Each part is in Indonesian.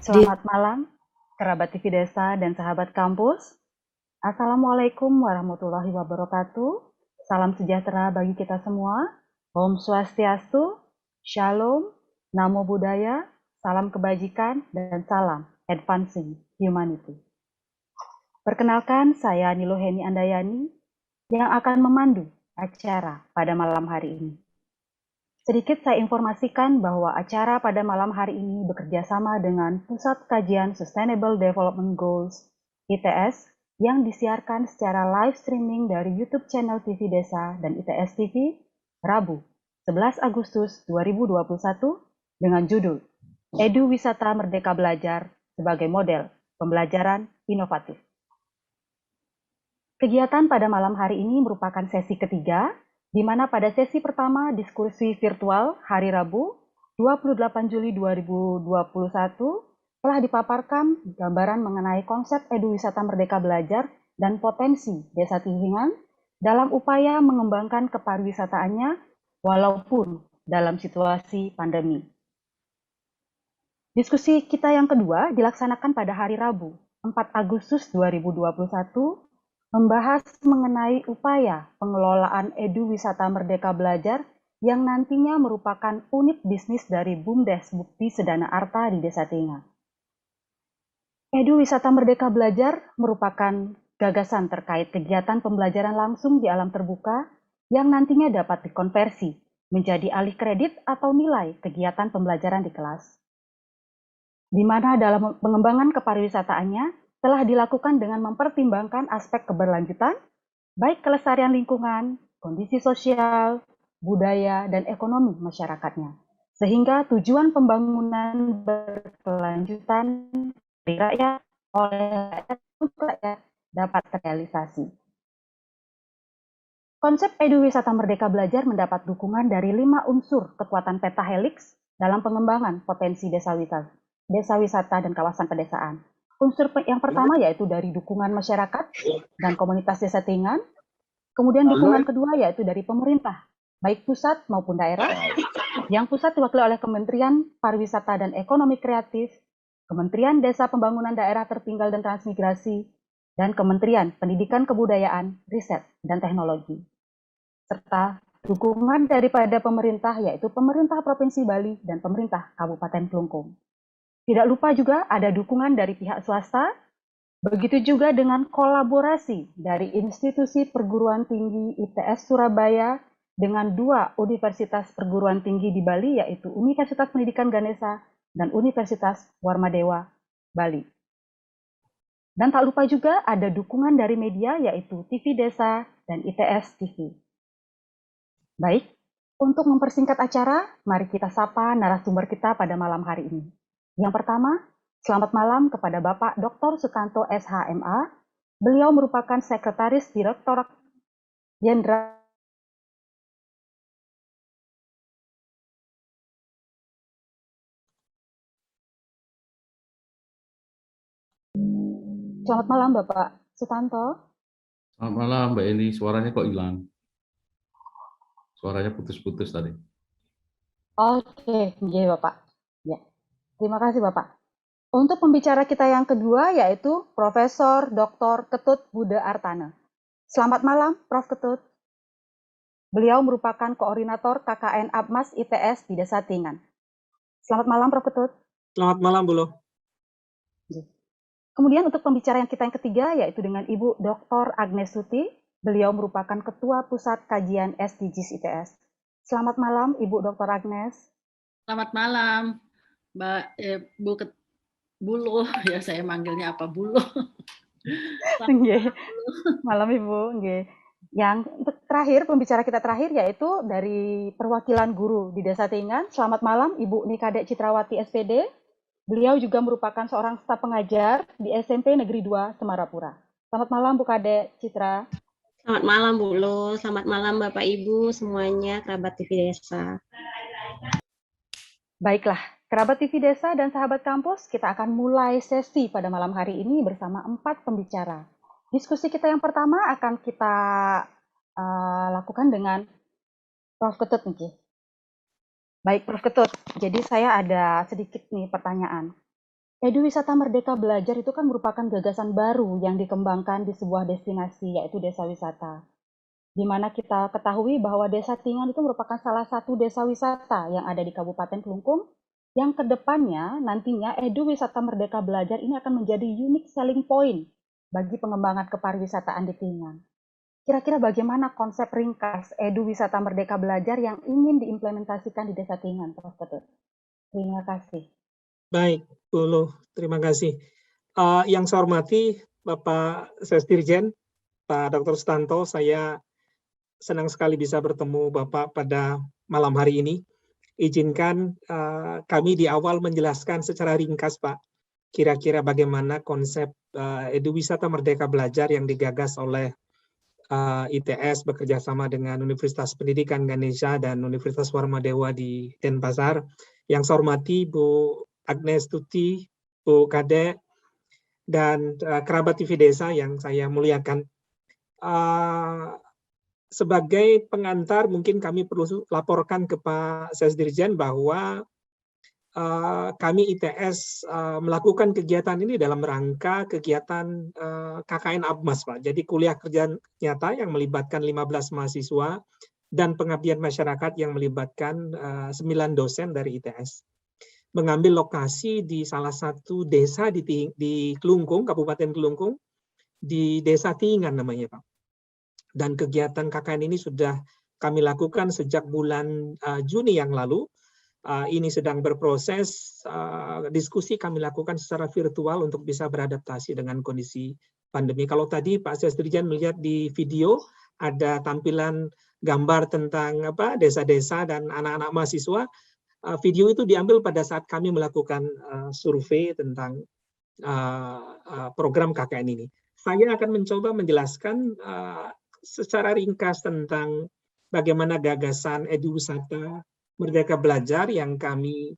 Di Selamat malam, kerabat TV Desa dan sahabat kampus. Assalamualaikum warahmatullahi wabarakatuh. Salam sejahtera bagi kita semua. Om Swastiastu, Shalom, Namo Buddhaya, salam kebajikan, dan salam advancing humanity. Perkenalkan, saya Niloheni Andayani yang akan memandu acara pada malam hari ini. Sedikit saya informasikan bahwa acara pada malam hari ini bekerja sama dengan Pusat Kajian Sustainable Development Goals (ITS) yang disiarkan secara live streaming dari YouTube channel TV Desa dan ITS TV Rabu 11 Agustus 2021 dengan judul Edu Wisata Merdeka Belajar sebagai model pembelajaran inovatif. Kegiatan pada malam hari ini merupakan sesi ketiga, di mana pada sesi pertama diskusi virtual hari Rabu 28 Juli 2021 telah dipaparkan gambaran mengenai konsep Edu Wisata Merdeka Belajar dan potensi Desa Tihingan dalam upaya mengembangkan kepariwisataannya walaupun dalam situasi pandemi. Diskusi kita yang kedua dilaksanakan pada hari Rabu 4 Agustus 2021 membahas mengenai upaya pengelolaan Edu Wisata Merdeka Belajar yang nantinya merupakan unit bisnis dari BUMDes Bukti Sedana Arta di Desa Tinga. Edu Wisata Merdeka Belajar merupakan gagasan terkait kegiatan pembelajaran langsung di alam terbuka yang nantinya dapat dikonversi menjadi alih kredit atau nilai kegiatan pembelajaran di kelas, di mana dalam pengembangan kepariwisataannya telah dilakukan dengan mempertimbangkan aspek keberlanjutan, baik kelestarian lingkungan, kondisi sosial, budaya, dan ekonomi masyarakatnya, sehingga tujuan pembangunan berkelanjutan dari rakyat oleh rakyat untuk rakyat dapat terrealisasi. Konsep Edu Wisata Merdeka Belajar mendapat dukungan dari 5 unsur kekuatan peta helix dalam pengembangan potensi desa wisata dan kawasan pedesaan. Unsur yang pertama yaitu dari dukungan masyarakat dan komunitas desa Tingan, kemudian dukungan kedua yaitu dari pemerintah, baik pusat maupun daerah, yang pusat diwakili oleh Kementerian Pariwisata dan Ekonomi Kreatif, Kementerian Desa Pembangunan Daerah Tertinggal dan Transmigrasi, dan Kementerian Pendidikan Kebudayaan, Riset, dan Teknologi. Serta dukungan daripada pemerintah yaitu pemerintah Provinsi Bali dan pemerintah Kabupaten Klungkung. Tidak lupa juga ada dukungan dari pihak swasta, begitu juga dengan kolaborasi dari institusi perguruan tinggi ITS Surabaya dengan 2 universitas perguruan tinggi di Bali, yaitu Universitas Pendidikan Ganesha dan Universitas Warmadewa, Bali. Dan tak lupa juga ada dukungan dari media yaitu TV Desa dan ITS TV. Baik, untuk mempersingkat acara, mari kita sapa narasumber kita pada malam hari ini. Yang pertama, selamat malam kepada Bapak Dr. Sutanto SHMA. Beliau merupakan Sekretaris Direktorat Jenderal. Selamat malam Bapak Sutanto. Selamat malam Mbak Eni, suaranya kok hilang? Suaranya putus-putus tadi. Oke, iya Bapak. Ya, terima kasih Bapak. Untuk pembicara kita yang kedua yaitu Profesor Dr. Ketut Budha Artana. Selamat malam Prof. Ketut. Beliau merupakan koordinator KKN Apmas ITS di Desa Tingan. Selamat malam Prof. Ketut. Selamat malam, Bu Loh. Kemudian untuk pembicara yang kita yang ketiga yaitu dengan Ibu Dr. Agnes Suti. Beliau merupakan Ketua Pusat Kajian SDGs ITS. Selamat malam Ibu Dr. Agnes. Selamat malam Mbak Bu Loh, ya saya manggilnya apa Bu Loh. Malam Ibu. Yang terakhir, pembicara kita terakhir yaitu dari perwakilan guru di Desa Tingan. Selamat malam Ibu Nikadek Citrawati SPD. Beliau juga merupakan seorang staf pengajar di SMP Negeri 2 Semarapura. Selamat malam Bu Kadek Citra. Selamat malam Bu Lo, selamat malam Bapak Ibu semuanya kerabat TV Desa. Baiklah, kerabat TV Desa dan sahabat kampus, kita akan mulai sesi pada malam hari ini bersama 4 pembicara. Diskusi kita yang pertama akan kita lakukan dengan Prof. Ketut nih. Baik Prof. Ketut, jadi saya ada sedikit nih pertanyaan. Edu Wisata Merdeka Belajar itu kan merupakan gagasan baru yang dikembangkan di sebuah destinasi, yaitu desa wisata. Di mana kita ketahui bahwa Desa Tingan itu merupakan salah satu desa wisata yang ada di Kabupaten Kelungkung, yang kedepannya nantinya Edu Wisata Merdeka Belajar ini akan menjadi unique selling point bagi pengembangan kepariwisataan di Tingan. Kira-kira bagaimana konsep ringkas Edu Wisata Merdeka Belajar yang ingin diimplementasikan di Desa Tingan, Prof. Ketut? Terima kasih. Baik, Bu Luh, terima kasih. Yang saya hormati Bapak Sesdirjen, Pak Dr. Sutanto, saya senang sekali bisa bertemu Bapak pada malam hari ini. Izinkan kami di awal menjelaskan secara ringkas, Pak, kira-kira bagaimana konsep Edu Wisata Merdeka Belajar yang digagas oleh ITS bekerjasama dengan Universitas Pendidikan Ganesha dan Universitas Warmadewa di Denpasar. Yang saya hormati Bu Agnes Tuti, Bu Kade, dan kerabat TV Desa yang saya muliakan. Sebagai pengantar, mungkin kami perlu laporkan ke Pak Sesdirjen bahwa kami ITS melakukan kegiatan ini dalam rangka kegiatan KKN Abmas, Pak. Jadi kuliah kerja nyata yang melibatkan 15 mahasiswa dan pengabdian masyarakat yang melibatkan 9 dosen dari ITS. Mengambil lokasi di salah satu desa di Kelungkung, Kabupaten Kelungkung, di Desa Tingan namanya, Pak. Dan kegiatan KKN ini sudah kami lakukan sejak bulan Juni yang lalu. Ini sedang berproses, diskusi kami lakukan secara virtual untuk bisa beradaptasi dengan kondisi pandemi. Kalau tadi Pak Sesdirjen melihat di video, ada tampilan gambar tentang desa-desa dan anak-anak mahasiswa. Video itu diambil pada saat kami melakukan survei tentang program KKN ini. Saya akan mencoba menjelaskan secara ringkas tentang bagaimana gagasan Edu Wisata Merdeka Belajar yang kami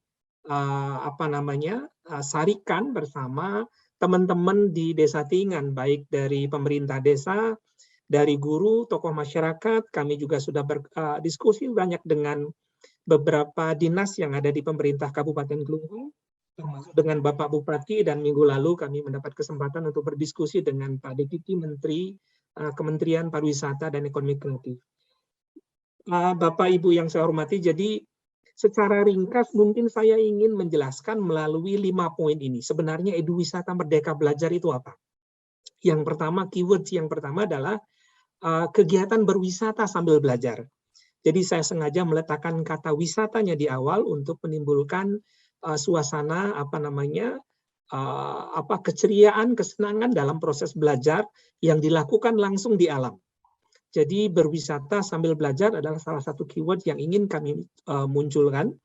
sarikan bersama teman-teman di Desa Tingan, baik dari pemerintah desa, dari guru, tokoh masyarakat. Kami juga sudah berdiskusi banyak dengan beberapa dinas yang ada di pemerintah Kabupaten Kelungkung, termasuk dengan Bapak Bupati, dan minggu lalu kami mendapat kesempatan untuk berdiskusi dengan Pak Deputi Menteri Kementerian Pariwisata dan Ekonomi Kreatif. Bapak Ibu yang saya hormati, jadi secara ringkas mungkin saya ingin menjelaskan melalui 5 poin ini. Sebenarnya Edu Wisata Merdeka Belajar itu apa? Yang pertama, keyword yang pertama adalah kegiatan berwisata sambil belajar. Jadi saya sengaja meletakkan kata wisatanya di awal untuk menimbulkan suasana keceriaan, kesenangan dalam proses belajar yang dilakukan langsung di alam. Jadi berwisata sambil belajar adalah salah satu keyword yang ingin kami munculkan.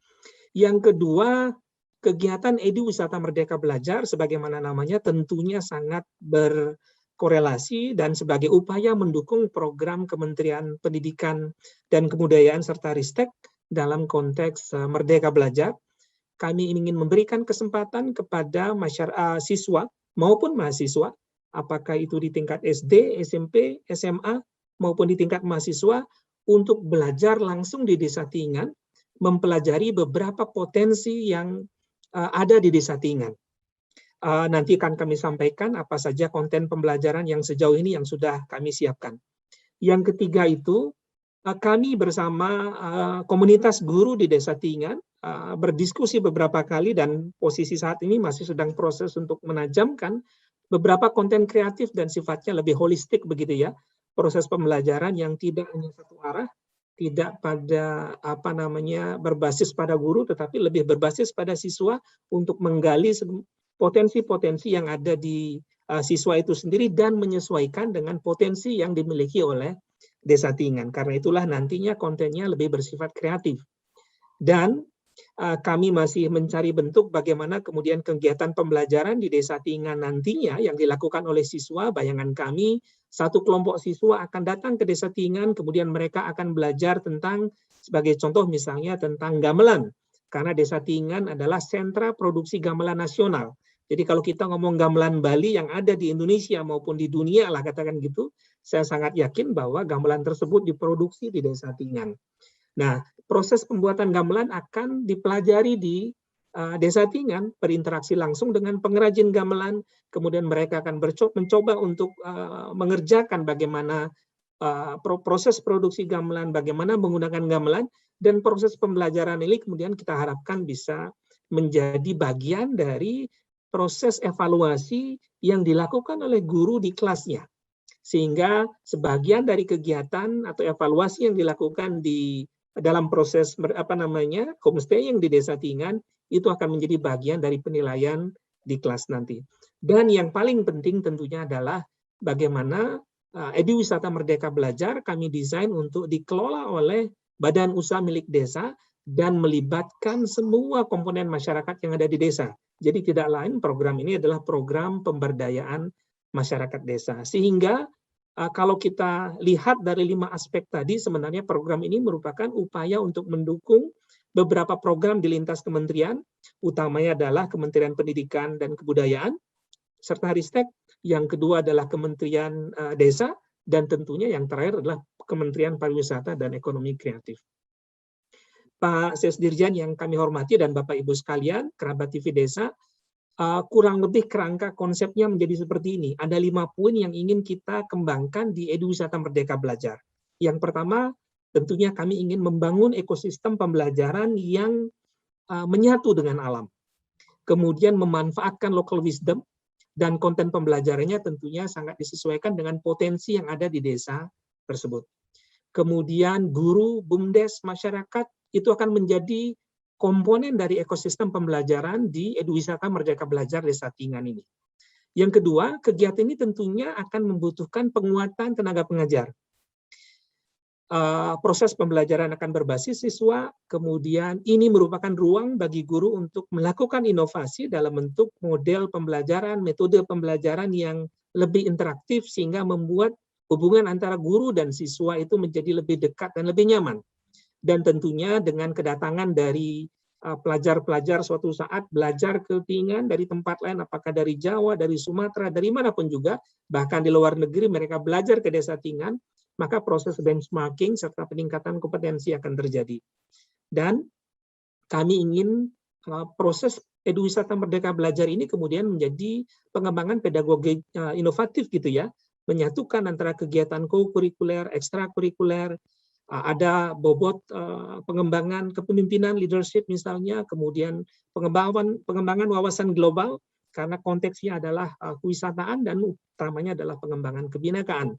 Yang kedua, kegiatan Edu Wisata Merdeka Belajar sebagaimana namanya tentunya sangat berkorelasi dan sebagai upaya mendukung program Kementerian Pendidikan dan Kebudayaan serta Ristek dalam konteks Merdeka Belajar. Kami ingin memberikan kesempatan kepada siswa maupun mahasiswa, apakah itu di tingkat SD, SMP, SMA, maupun di tingkat mahasiswa, untuk belajar langsung di Desa Tingan, mempelajari beberapa potensi yang ada di Desa Tingan. Nanti akan kami sampaikan apa saja konten pembelajaran yang sejauh ini yang sudah kami siapkan. Yang ketiga itu, kami bersama komunitas guru di Desa Tingan berdiskusi beberapa kali dan posisi saat ini masih sedang proses untuk menajamkan beberapa konten kreatif dan sifatnya lebih holistik begitu ya. Proses pembelajaran yang tidak hanya satu arah, tidak pada berbasis pada guru, tetapi lebih berbasis pada siswa untuk menggali potensi-potensi yang ada di siswa itu sendiri dan menyesuaikan dengan potensi yang dimiliki oleh Desa Tingan. Karena itulah nantinya kontennya lebih bersifat kreatif. Dan kami masih mencari bentuk bagaimana kemudian kegiatan pembelajaran di Desa Tingan nantinya yang dilakukan oleh siswa. Bayangan kami, satu kelompok siswa akan datang ke Desa Tingan, kemudian mereka akan belajar tentang, sebagai contoh misalnya tentang gamelan. Karena Desa Tingan adalah sentra produksi gamelan nasional. Jadi kalau kita ngomong gamelan Bali yang ada di Indonesia maupun di dunia lah katakan gitu, saya sangat yakin bahwa gamelan tersebut diproduksi di Desa Tingan. Nah, proses pembuatan gamelan akan dipelajari di Desa Tingan berinteraksi langsung dengan pengrajin gamelan, kemudian mereka akan mencoba untuk mengerjakan bagaimana proses produksi gamelan, bagaimana menggunakan gamelan, dan proses pembelajaran ini kemudian kita harapkan bisa menjadi bagian dari proses evaluasi yang dilakukan oleh guru di kelasnya. Sehingga sebagian dari kegiatan atau evaluasi yang dilakukan di dalam proses homestaying di Desa Tingan itu akan menjadi bagian dari penilaian di kelas nanti. Dan yang paling penting tentunya adalah bagaimana Eduwisata Merdeka Belajar kami desain untuk dikelola oleh badan usaha milik desa dan melibatkan semua komponen masyarakat yang ada di desa. Jadi tidak lain program ini adalah program pemberdayaan masyarakat desa. Sehingga kalau kita lihat dari 5 aspek tadi, sebenarnya program ini merupakan upaya untuk mendukung beberapa program di lintas kementerian, utamanya adalah Kementerian Pendidikan dan Kebudayaan, serta Ristek, yang kedua adalah Kementerian Desa, dan tentunya yang terakhir adalah Kementerian Pariwisata dan Ekonomi Kreatif. Pak Sesdirjan yang kami hormati dan Bapak Ibu sekalian, kerabat TV Desa, kurang lebih kerangka konsepnya menjadi seperti ini. Ada 5 poin yang ingin kita kembangkan di Eduwisata Merdeka Belajar. Yang pertama, tentunya kami ingin membangun ekosistem pembelajaran yang menyatu dengan alam. Kemudian memanfaatkan local wisdom, dan konten pembelajarannya tentunya sangat disesuaikan dengan potensi yang ada di desa tersebut. Kemudian guru, BUMDes, masyarakat itu akan menjadi komponen dari ekosistem pembelajaran di Eduwisata Merdeka Belajar Desa Tingan ini. Yang kedua, kegiatan ini tentunya akan membutuhkan penguatan tenaga pengajar. Proses pembelajaran akan berbasis siswa, kemudian ini merupakan ruang bagi guru untuk melakukan inovasi dalam bentuk model pembelajaran, metode pembelajaran yang lebih interaktif sehingga membuat hubungan antara guru dan siswa itu menjadi lebih dekat dan lebih nyaman. Dan tentunya dengan kedatangan dari pelajar-pelajar suatu saat belajar ke Tingan dari tempat lain, apakah dari Jawa, dari Sumatera, dari manapun juga, bahkan di luar negeri mereka belajar ke Desa Tingan, maka proses benchmarking serta peningkatan kompetensi akan terjadi. Dan kami ingin proses Eduwisata Merdeka Belajar ini kemudian menjadi pengembangan pedagogi inovatif gitu ya, menyatukan antara kegiatan co-kurikuler, ekstrakurikuler, ada bobot pengembangan kepemimpinan leadership misalnya, kemudian pengembangan wawasan global karena konteksnya adalah kewisataan dan utamanya adalah pengembangan kebinekaan.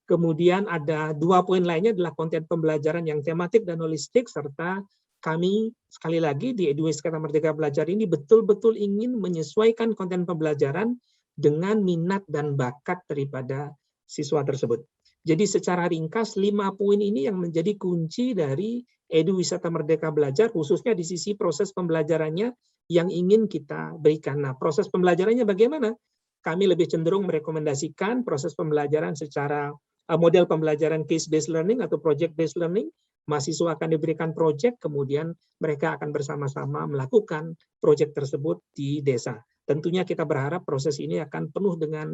Kemudian ada 2 poin lainnya adalah konten pembelajaran yang tematik dan holistik, serta kami sekali lagi di Eduwisata Merdeka Belajar ini betul-betul ingin menyesuaikan konten pembelajaran dengan minat dan bakat daripada siswa tersebut. Jadi secara ringkas 5 poin ini yang menjadi kunci dari Eduwisata Merdeka Belajar, khususnya di sisi proses pembelajarannya yang ingin kita berikan. Nah, proses pembelajarannya bagaimana? Kami lebih cenderung merekomendasikan proses pembelajaran secara model pembelajaran case-based learning atau project-based learning. Mahasiswa akan diberikan project, kemudian mereka akan bersama-sama melakukan project tersebut di desa. Tentunya kita berharap proses ini akan penuh dengan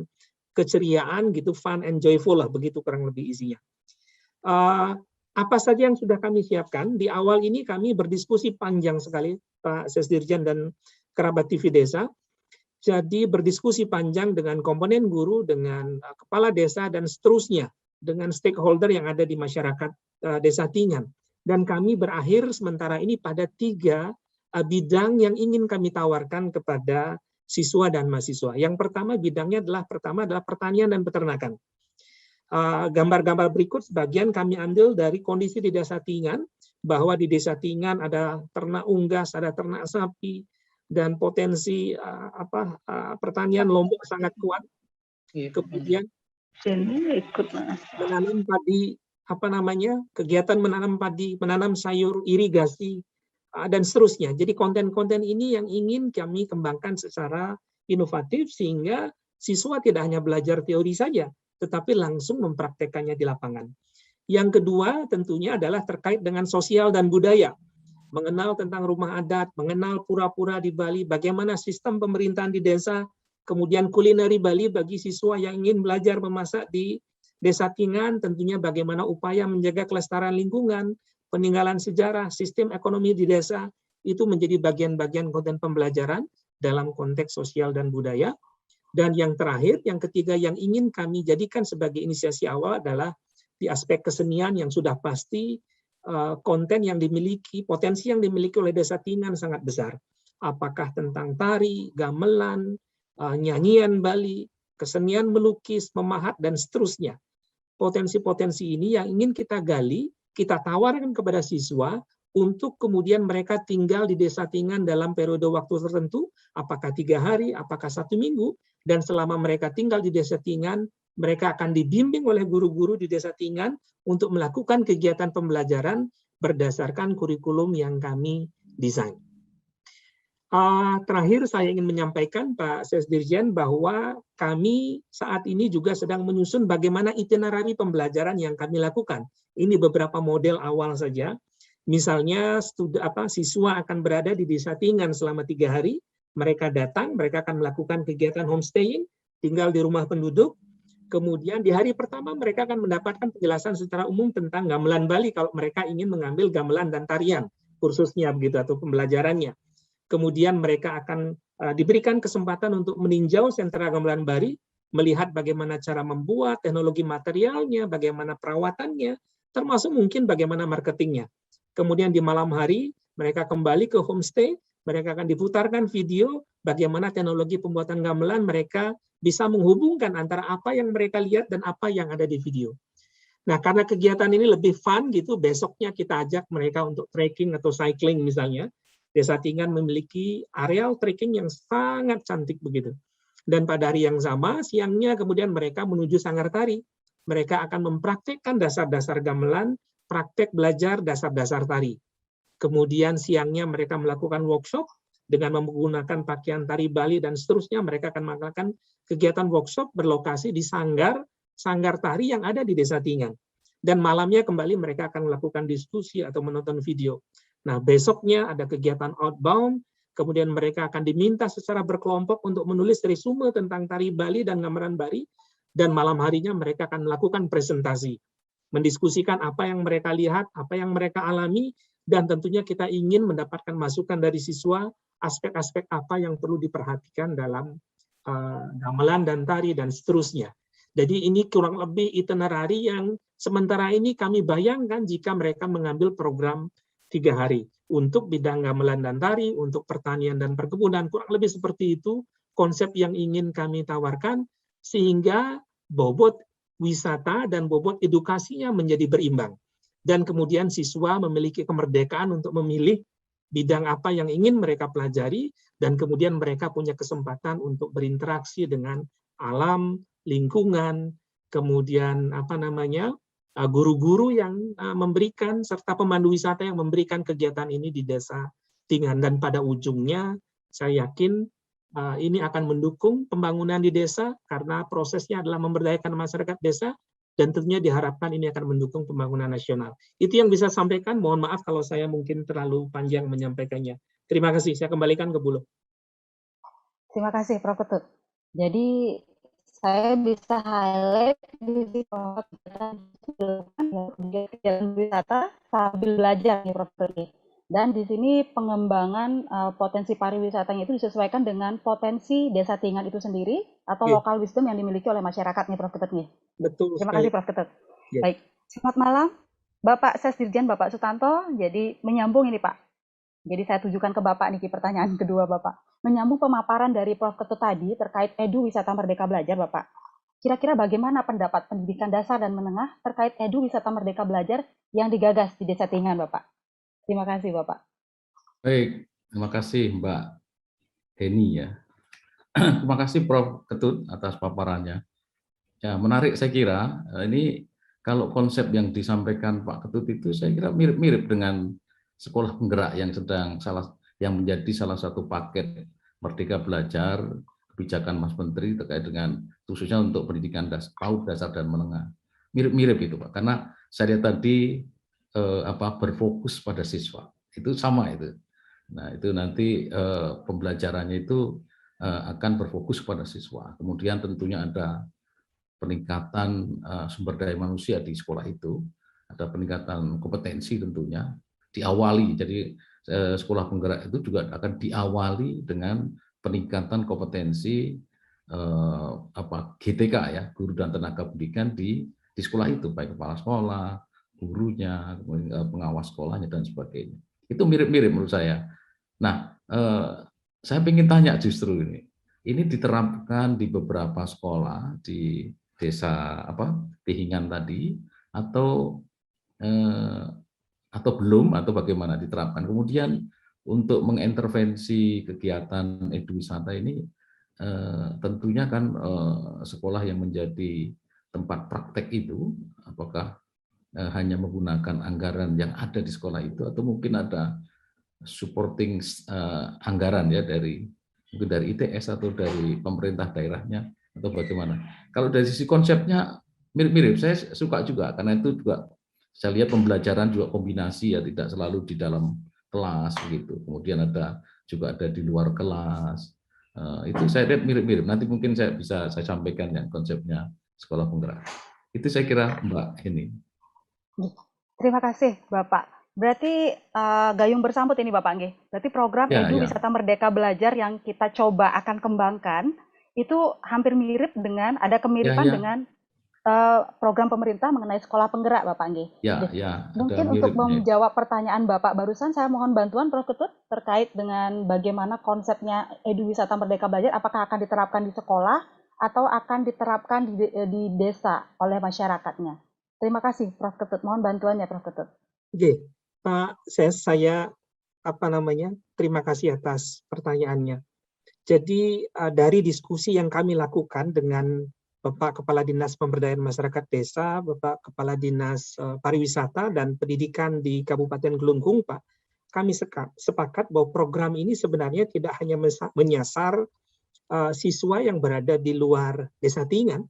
keceriaan gitu, fun and joyful lah, begitu kurang lebih isinya. Apa saja yang sudah kami siapkan? Di awal ini kami berdiskusi panjang sekali, Pak Sesdirjan dan kerabat TV Desa. Jadi berdiskusi panjang dengan komponen guru, dengan kepala desa, dan seterusnya, dengan stakeholder yang ada di masyarakat Desa Tingan. Dan kami berakhir sementara ini pada 3 bidang yang ingin kami tawarkan kepada siswa dan mahasiswa. Yang pertama bidangnya adalah pertanian dan peternakan. Gambar-gambar berikut sebagian kami ambil dari kondisi di Desa Tingan, bahwa di Desa Tingan ada ternak unggas, ada ternak sapi, dan potensi pertanian Lombok sangat kuat. Kemudian menanam padi, kegiatan menanam padi, menanam sayur, irigasi, dan seterusnya. Jadi konten-konten ini yang ingin kami kembangkan secara inovatif sehingga siswa tidak hanya belajar teori saja, tetapi langsung mempraktekannya di lapangan. Yang kedua tentunya adalah terkait dengan sosial dan budaya. Mengenal tentang rumah adat, mengenal pura-pura di Bali, bagaimana sistem pemerintahan di desa, kemudian kulineri Bali bagi siswa yang ingin belajar memasak di Desa Tingan, tentunya bagaimana upaya menjaga kelestarian lingkungan, peninggalan sejarah, sistem ekonomi di desa, itu menjadi bagian-bagian konten pembelajaran dalam konteks sosial dan budaya. Dan yang terakhir, yang ketiga yang ingin kami jadikan sebagai inisiasi awal adalah di aspek kesenian yang sudah pasti konten yang dimiliki, potensi yang dimiliki oleh Desa Tingan sangat besar. Apakah tentang tari, gamelan, nyanyian Bali, kesenian melukis, memahat, dan seterusnya. Potensi-potensi ini yang ingin kita gali, kita tawarkan kepada siswa untuk kemudian mereka tinggal di Desa Tingan dalam periode waktu tertentu, apakah 3 hari, apakah 1 minggu, dan selama mereka tinggal di Desa Tingan, mereka akan dibimbing oleh guru-guru di Desa Tingan untuk melakukan kegiatan pembelajaran berdasarkan kurikulum yang kami desain. Terakhir saya ingin menyampaikan Pak Sesdirjen bahwa kami saat ini juga sedang menyusun bagaimana itinerari pembelajaran yang kami lakukan. Ini beberapa model awal saja. Misalnya siswa akan berada di Desa Tingan selama 3 hari. Mereka datang, mereka akan melakukan kegiatan homestaying, tinggal di rumah penduduk. Kemudian di hari pertama mereka akan mendapatkan penjelasan secara umum tentang gamelan Bali kalau mereka ingin mengambil gamelan dan tarian kursusnya begitu atau pembelajarannya. Kemudian mereka akan diberikan kesempatan untuk meninjau sentra gamelan Bali, melihat bagaimana cara membuat, teknologi materialnya, bagaimana perawatannya, termasuk mungkin bagaimana marketingnya. Kemudian di malam hari mereka kembali ke homestay, mereka akan diputarkan video bagaimana teknologi pembuatan gamelan mereka bisa menghubungkan antara apa yang mereka lihat dan apa yang ada di video. Nah, karena kegiatan ini lebih fun gitu, besoknya kita ajak mereka untuk trekking atau cycling misalnya. Desa Tingan memiliki areal trekking yang sangat cantik begitu. Dan pada hari yang sama, siangnya kemudian mereka menuju sanggar tari. Mereka akan mempraktikkan dasar-dasar gamelan, praktek belajar dasar-dasar tari. Kemudian siangnya mereka melakukan workshop dengan menggunakan pakaian tari Bali dan seterusnya. Mereka akan melakukan kegiatan workshop berlokasi di sanggar tari yang ada di Desa Tingan. Dan malamnya kembali mereka akan melakukan diskusi atau menonton video. Nah, besoknya ada kegiatan outbound, kemudian mereka akan diminta secara berkelompok untuk menulis resume tentang tari Bali dan gamelan Bali, dan malam harinya mereka akan melakukan presentasi, mendiskusikan apa yang mereka lihat, apa yang mereka alami, dan tentunya kita ingin mendapatkan masukan dari siswa, aspek-aspek apa yang perlu diperhatikan dalam gamelan dan tari, dan seterusnya. Jadi ini kurang lebih itinerari yang sementara ini kami bayangkan jika mereka mengambil program 3 hari untuk bidang gamelan dan tari, untuk pertanian dan perkebunan, kurang lebih seperti itu konsep yang ingin kami tawarkan, sehingga bobot wisata dan bobot edukasinya menjadi berimbang. Dan kemudian siswa memiliki kemerdekaan untuk memilih bidang apa yang ingin mereka pelajari, dan kemudian mereka punya kesempatan untuk berinteraksi dengan alam, lingkungan, kemudian guru-guru yang memberikan, serta pemandu wisata yang memberikan kegiatan ini di Desa Tingan. Dan pada ujungnya, saya yakin ini akan mendukung pembangunan di desa, karena prosesnya adalah memberdayakan masyarakat desa, dan tentunya diharapkan ini akan mendukung pembangunan nasional. Itu yang bisa saya sampaikan, mohon maaf kalau saya mungkin terlalu panjang menyampaikannya. Terima kasih, saya kembalikan ke Bu Lo. Terima kasih, Prof. Ketut. Jadi, saya bisa highlight di kegiatan wisata sambil belajar nih Prof. Dan di sini pengembangan potensi pariwisatanya itu disesuaikan dengan potensi Desa Tingan itu sendiri atau lokal wisdom yang dimiliki oleh masyarakat nih Prof. Ketut nih. Betul. Terima kasih Prof. Ketut. Ya. Baik, selamat malam Bapak Sesdirjen, Bapak Sutanto. Jadi menyambung ini Pak. Jadi saya tujukan ke Bapak nih pertanyaan kedua Bapak. Menyambung pemaparan dari Prof. Ketut tadi terkait Edu Wisata Merdeka Belajar Bapak. Kira-kira bagaimana pendapat pendidikan dasar dan menengah terkait Edu Wisata Merdeka Belajar yang digagas di Desa Tingan Bapak? Terima kasih Bapak. Baik, terima kasih Mbak Heni ya. Terima kasih Prof. Ketut atas paparannya. Ya, menarik saya kira. Ini kalau konsep yang disampaikan Pak Ketut itu saya kira mirip-mirip dengan sekolah penggerak yang menjadi salah satu paket Merdeka Belajar kebijakan Mas Menteri terkait dengan khususnya untuk pendidikan PAUD dasar dan menengah. Mirip-mirip itu Pak, karena saya lihat tadi berfokus pada siswa. Itu sama itu. Nah, itu nanti pembelajarannya itu akan berfokus pada siswa. Kemudian tentunya ada peningkatan sumber daya manusia di sekolah itu, ada peningkatan kompetensi tentunya diawali. Jadi sekolah penggerak itu juga akan diawali dengan peningkatan kompetensi GTK ya, guru dan tenaga pendidikan di sekolah itu, baik kepala sekolah, gurunya, pengawas sekolahnya dan sebagainya. Itu mirip-mirip menurut saya. Nah, saya ingin tanya justru ini diterapkan di beberapa sekolah di desa Tihingan tadi atau belum, atau bagaimana diterapkan. Kemudian untuk mengintervensi kegiatan eduwisata ini tentunya kan sekolah yang menjadi tempat praktek itu apakah hanya menggunakan anggaran yang ada di sekolah itu atau mungkin ada supporting anggaran ya mungkin dari ITS atau dari pemerintah daerahnya atau bagaimana. Kalau dari sisi konsepnya mirip-mirip, saya suka juga karena itu juga saya lihat pembelajaran juga kombinasi ya, tidak selalu di dalam kelas begitu. Kemudian juga ada di luar kelas. Itu saya lihat mirip-mirip. Nanti mungkin saya sampaikan yang konsepnya sekolah penggerak. Itu saya kira Mbak Heni. Terima kasih Bapak. Berarti gayung bersambut ini Bapak Nggih. Berarti program Edu Wisata Merdeka Belajar yang kita coba akan kembangkan itu hampir mirip dengan, ada kemiripan dengan program pemerintah mengenai sekolah penggerak Bapak Nggih. Mungkin untuk menjawab pertanyaan Bapak barusan, saya mohon bantuan Prof. Ketut terkait dengan bagaimana konsepnya Edu Wisata Merdeka Belajar, apakah akan diterapkan di sekolah atau akan diterapkan di desa oleh masyarakatnya. Terima kasih Prof. Ketut, mohon bantuannya Prof. Ketut. Oke, Pak Ses, saya terima kasih atas pertanyaannya. Jadi dari diskusi yang kami lakukan dengan Bapak Kepala Dinas Pemberdayaan Masyarakat Desa, Bapak Kepala Dinas Pariwisata dan Pendidikan di Kabupaten Kelungkung, Pak, kami sepakat bahwa program ini sebenarnya tidak hanya menyasar siswa yang berada di luar Desa Tihingan,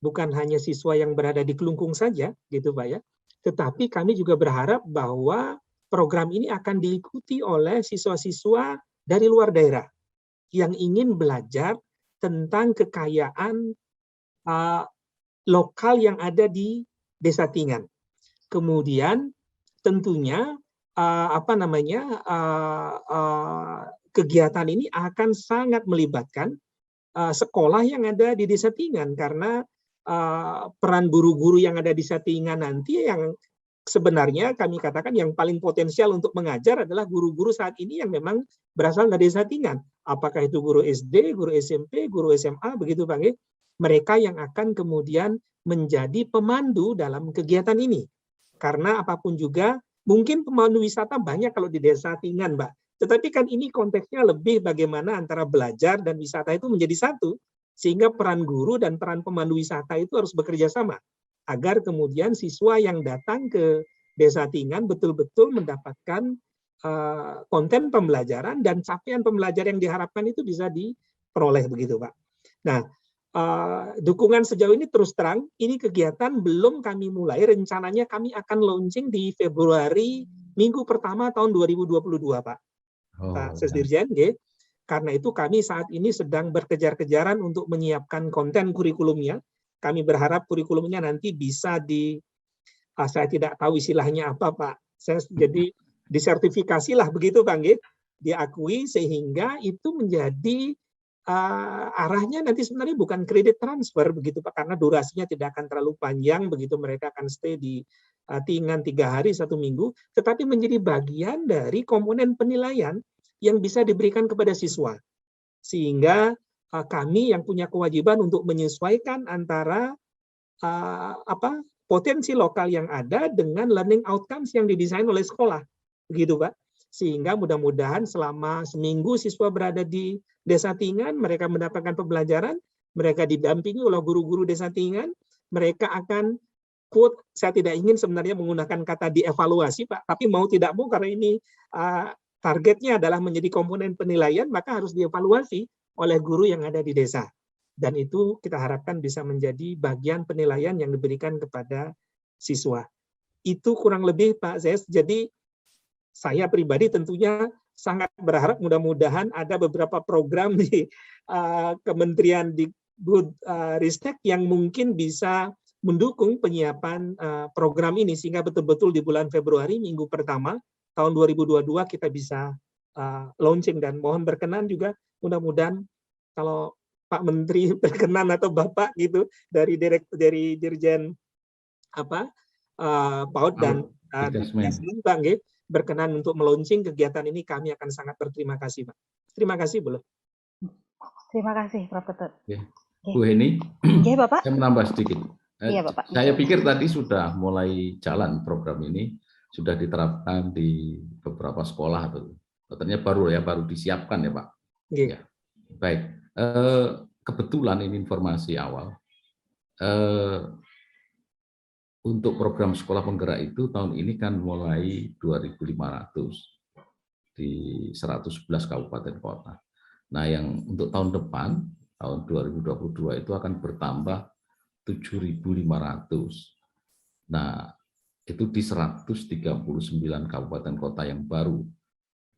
bukan hanya siswa yang berada di Kelungkung saja, gitu Pak ya. Tetapi kami juga berharap bahwa program ini akan diikuti oleh siswa-siswa dari luar daerah yang ingin belajar tentang kekayaan lokal yang ada di Desa Tihingan. Kemudian tentunya kegiatan ini akan sangat melibatkan sekolah yang ada di Desa Tihingan, karena peran guru-guru yang ada di Desa Tihingan nanti yang sebenarnya kami katakan yang paling potensial untuk mengajar adalah guru-guru saat ini yang memang berasal dari Desa Tihingan. Apakah itu guru SD, guru SMP, guru SMA, begitu Bang. Mereka yang akan kemudian menjadi pemandu dalam kegiatan ini. Karena apapun juga, mungkin pemandu wisata banyak kalau di Desa Tihingan, Mbak. Tetapi kan ini konteksnya lebih bagaimana antara belajar dan wisata itu menjadi satu. Sehingga peran guru dan peran pemandu wisata itu harus bekerja sama. Agar kemudian siswa yang datang ke Desa Tihingan betul-betul mendapatkan konten pembelajaran dan capaian pembelajaran yang diharapkan itu bisa diperoleh begitu Pak. Nah, dukungan sejauh ini terus terang, ini kegiatan belum kami mulai, rencananya kami akan launching di Februari minggu pertama tahun 2022 Pak. Pak Sesdirjen, karena itu kami saat ini sedang berkejar-kejaran untuk menyiapkan konten kurikulumnya. Kami berharap kurikulumnya nanti bisa saya tidak tahu istilahnya apa Pak, jadi disertifikasi lah begitu Bang, diakui sehingga itu menjadi arahnya nanti sebenarnya bukan kredit transfer begitu Pak, karena durasinya tidak akan terlalu panjang begitu, mereka akan stay di Tihingan 3 hari 1 minggu, tetapi menjadi bagian dari komponen penilaian yang bisa diberikan kepada siswa, sehingga kami yang punya kewajiban untuk menyesuaikan antara potensi lokal yang ada dengan learning outcomes yang didesain oleh sekolah, begitu Pak. Sehingga mudah-mudahan selama seminggu siswa berada di Desa Tihingan, mereka mendapatkan pembelajaran, mereka didampingi oleh guru-guru Desa Tihingan, mereka akan quote, saya tidak ingin sebenarnya menggunakan kata dievaluasi Pak, tapi mau tidak mau karena ini targetnya adalah menjadi komponen penilaian, maka harus dievaluasi oleh guru yang ada di desa. Dan itu kita harapkan bisa menjadi bagian penilaian yang diberikan kepada siswa. Itu kurang lebih Pak Zes. Jadi saya pribadi tentunya sangat berharap mudah-mudahan ada beberapa program di Kementerian Dikbud-Ristek yang mungkin bisa mendukung penyiapan program ini, sehingga betul-betul di bulan Februari minggu pertama tahun 2022 kita bisa launching, dan mohon berkenan juga mudah-mudahan kalau Pak Menteri berkenan atau Bapak gitu dari Dirjen PAUD dan Kesmen, Bang, berkenan untuk meluncing kegiatan ini, kami akan sangat berterima kasih, Pak. Terima kasih, Bu. Terima kasih, Prof. Ketut. Bu Heni, Bapak. saya menambah sedikit. Iya, Bapak. Saya pikir tadi sudah mulai jalan program ini, sudah diterapkan di beberapa sekolah, atau ternyata baru disiapkan ya, Pak. Ya. Baik, kebetulan ini informasi awal. Untuk program sekolah penggerak itu tahun ini kan mulai 2.500 di 111 kabupaten kota. Nah, yang untuk tahun depan, tahun 2022 itu akan bertambah 7.500. Nah, itu di 139 kabupaten kota yang baru.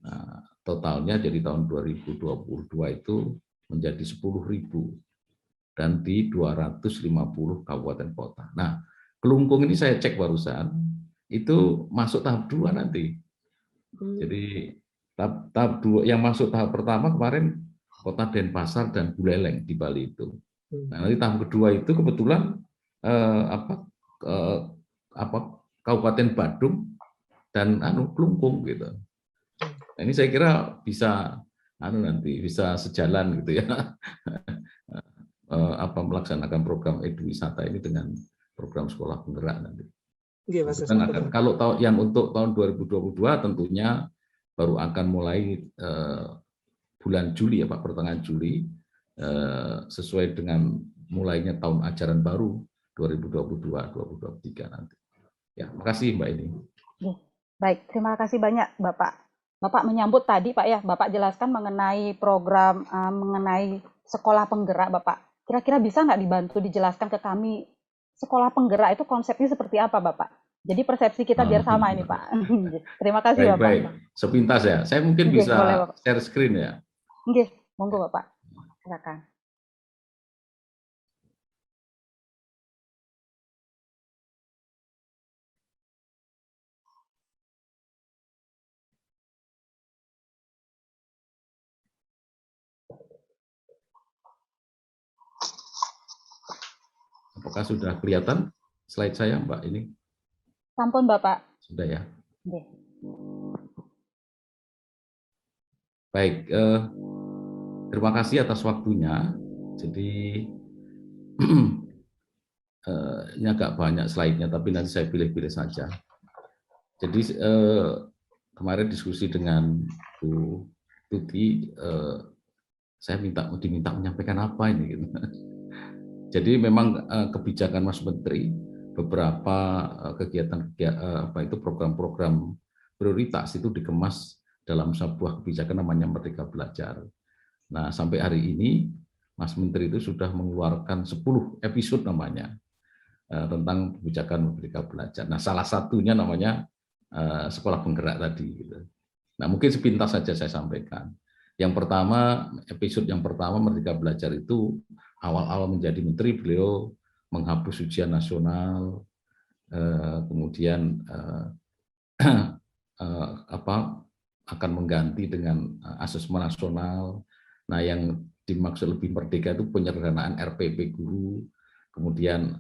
Nah, totalnya jadi tahun 2022 itu menjadi 10.000 dan di 250 kabupaten kota. Nah, Kelungkung ini saya cek barusan, itu masuk tahap 2 nanti. Jadi tahap 2 yang masuk tahap pertama kemarin Kota Denpasar dan Buleleng di Bali itu. Nah, nanti tahap kedua itu kebetulan Kabupaten Badung dan Kelungkung gitu. Nah, ini saya kira bisa nanti bisa sejalan gitu ya. Melaksanakan program Eduwisata ini dengan program sekolah penggerak nanti. Kalau yang untuk tahun 2022 tentunya baru akan mulai bulan Juli ya Pak, pertengahan Juli, sesuai dengan mulainya tahun ajaran baru 2022-2023 nanti. Ya, makasih Mbak Eni. Baik, terima kasih banyak Bapak. Bapak menyambut tadi Pak ya, Bapak jelaskan mengenai program mengenai sekolah penggerak Bapak. Kira-kira bisa nggak dibantu dijelaskan ke kami sekolah penggerak itu konsepnya seperti apa Bapak? Jadi persepsi kita biar sama ini Pak. Terima kasih Bapak. Baik, sepintas ya. Saya mungkin bisa boleh, share screen ya. Oke, monggo Bapak. Silakan. Apakah sudah kelihatan slide saya, Mbak ini? Sampun, Bapak. Sudah ya. Oke. Baik, terima kasih atas waktunya. Jadi ini agak banyak slide-nya, tapi nanti saya pilih-pilih saja. Jadi kemarin diskusi dengan Bu Tuti, saya diminta menyampaikan apa ini. Gitu. Jadi memang kebijakan Mas Menteri, beberapa kegiatan program-program prioritas itu dikemas dalam sebuah kebijakan namanya Merdeka Belajar. Nah, sampai hari ini Mas Menteri itu sudah mengeluarkan 10 episode namanya tentang kebijakan Merdeka Belajar. Nah, salah satunya namanya sekolah penggerak tadi. Gitu. Nah, mungkin sepintas saja saya sampaikan. Yang pertama, episode yang pertama Merdeka Belajar itu awal-awal menjadi menteri beliau menghapus ujian nasional, kemudian akan mengganti dengan asesmen nasional. Nah, yang dimaksud lebih merdeka itu penyederhanaan RPP guru, kemudian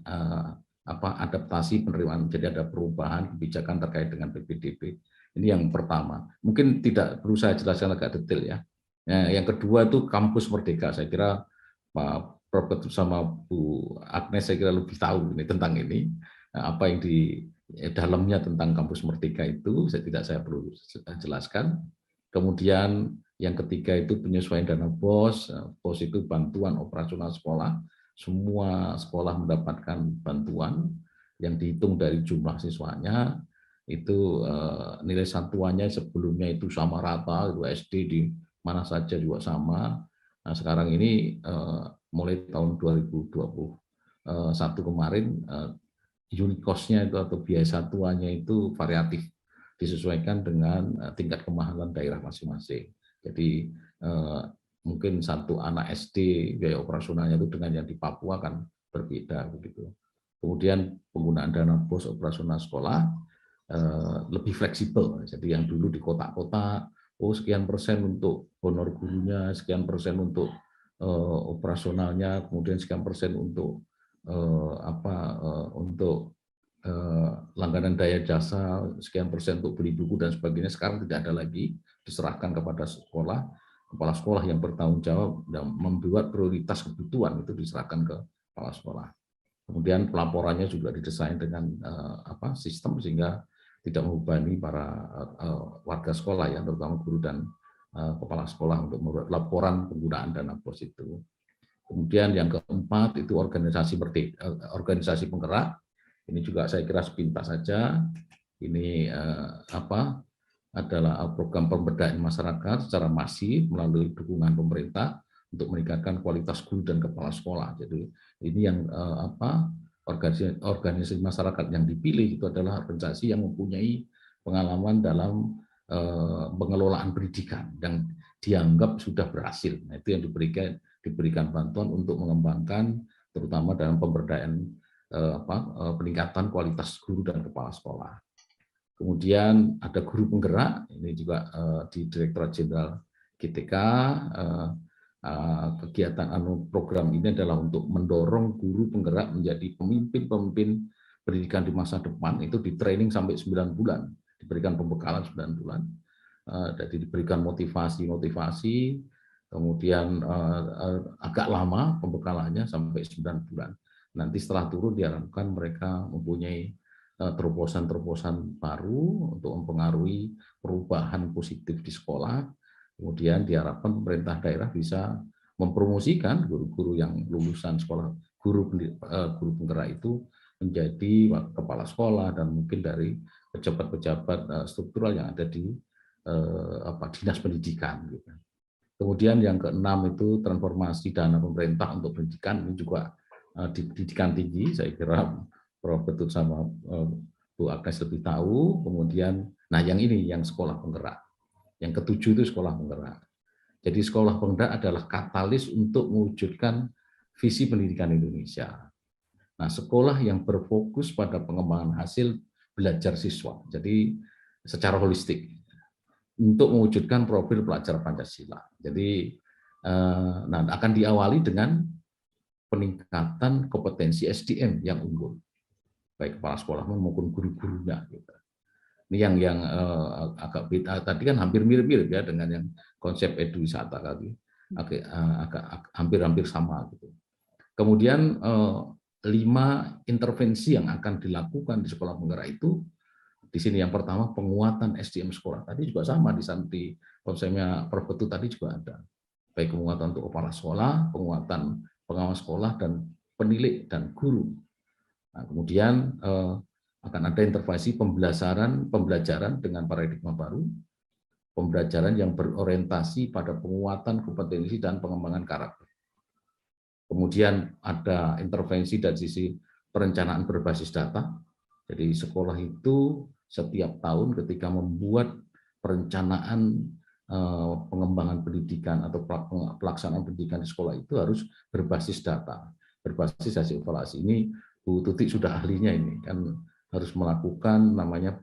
adaptasi penerimaan, jadi ada perubahan kebijakan terkait dengan PPDB. Ini yang pertama. Mungkin tidak perlu saya jelaskan agak detail ya. Yang kedua itu kampus merdeka. Saya kira Pak Prof. Ketut sama Bu Agnes saya kira lebih tahu ini tentang ini. Apa yang di dalamnya tentang kampus merdeka itu tidak saya perlu jelaskan. Kemudian yang ketiga itu penyesuaian dana BOS. BOS itu bantuan operasional sekolah. Semua sekolah mendapatkan bantuan yang dihitung dari jumlah siswanya. Itu nilai satuannya sebelumnya itu sama rata, itu SD di mana saja juga sama. Nah, sekarang ini mulai tahun 2021 kemarin unit cost-nya itu atau biaya satuannya itu variatif, disesuaikan dengan tingkat kemahalan daerah masing-masing. Jadi mungkin satu anak SD biaya operasionalnya itu dengan yang di Papua kan berbeda begitu. Kemudian penggunaan dana BOS operasional sekolah, lebih fleksibel. Jadi yang dulu di kotak-kotak, sekian persen untuk honor gurunya, sekian persen untuk operasionalnya, kemudian sekian persen untuk untuk langganan daya jasa, sekian persen untuk beli buku dan sebagainya. Sekarang tidak ada lagi, diserahkan kepada sekolah, kepala sekolah yang bertanggung jawab dan membuat prioritas kebutuhan itu diserahkan ke kepala sekolah. Kemudian pelaporannya juga didesain dengan sistem sehingga tidak membebani para warga sekolah ya, terutama guru dan kepala sekolah untuk membuat laporan penggunaan dana BOS itu. Kemudian yang keempat itu organisasi penggerak. Ini juga saya kira sepintas saja. Ini adalah program pemberdayaan masyarakat secara masif melalui dukungan pemerintah untuk meningkatkan kualitas guru dan kepala sekolah. Jadi ini yang organisasi masyarakat yang dipilih itu adalah organisasi yang mempunyai pengalaman dalam pengelolaan pendidikan yang dianggap sudah berhasil. Nah, itu yang diberikan bantuan untuk mengembangkan terutama dalam pemberdayaan peningkatan kualitas guru dan kepala sekolah. Kemudian ada guru penggerak, ini juga di Direktorat Jenderal GTK. Kegiatan program ini adalah untuk mendorong guru penggerak menjadi pemimpin-pemimpin pendidikan di masa depan. Itu di training sampai 9 bulan, diberikan pembekalan 9 bulan, jadi diberikan motivasi, kemudian agak lama pembekalannya sampai 9 bulan. Nanti setelah turun diharapkan mereka mempunyai terobosan-terobosan baru untuk mempengaruhi perubahan positif di sekolah. Kemudian diharapkan pemerintah daerah bisa mempromosikan guru-guru yang lulusan sekolah guru penggerak itu menjadi kepala sekolah dan mungkin dari pejabat-pejabat struktural yang ada di dinas pendidikan. Kemudian yang keenam itu transformasi dana pemerintah untuk pendidikan, ini juga di pendidikan tinggi, saya kira Prof. Ketut sama Bu Agnes lebih tahu. Kemudian, nah yang ini, yang sekolah penggerak. Yang ketujuh itu sekolah penggerak. Jadi sekolah penggerak adalah katalis untuk mewujudkan visi pendidikan Indonesia. Nah, sekolah yang berfokus pada pengembangan hasil belajar siswa, jadi secara holistik, untuk mewujudkan profil pelajar Pancasila. Jadi, akan diawali dengan peningkatan kompetensi SDM yang unggul, baik kepala sekolah maupun guru-gurunya. Gitu. Ini yang agak beda. Tadi kan hampir mirip-mirip ya dengan yang konsep eduwisata tadi, agak hampir-hampir sama. Gitu. Kemudian 5 intervensi yang akan dilakukan di sekolah penggerak itu. Di sini yang pertama penguatan SDM sekolah. Tadi juga sama di konsepnya Prof. Ketut tadi juga ada. Baik penguatan untuk kepala sekolah, penguatan pengawas sekolah, dan penilik dan guru. Nah, kemudian akan ada intervensi pembelajaran dengan paradigma baru, pembelajaran yang berorientasi pada penguatan kompetensi dan pengembangan karakter. Kemudian ada intervensi dari sisi perencanaan berbasis data. Jadi sekolah itu setiap tahun ketika membuat perencanaan pengembangan pendidikan atau pelaksanaan pendidikan di sekolah itu harus berbasis data, berbasis hasil evaluasi. Ini Bu Tuti sudah ahlinya ini, kan harus melakukan namanya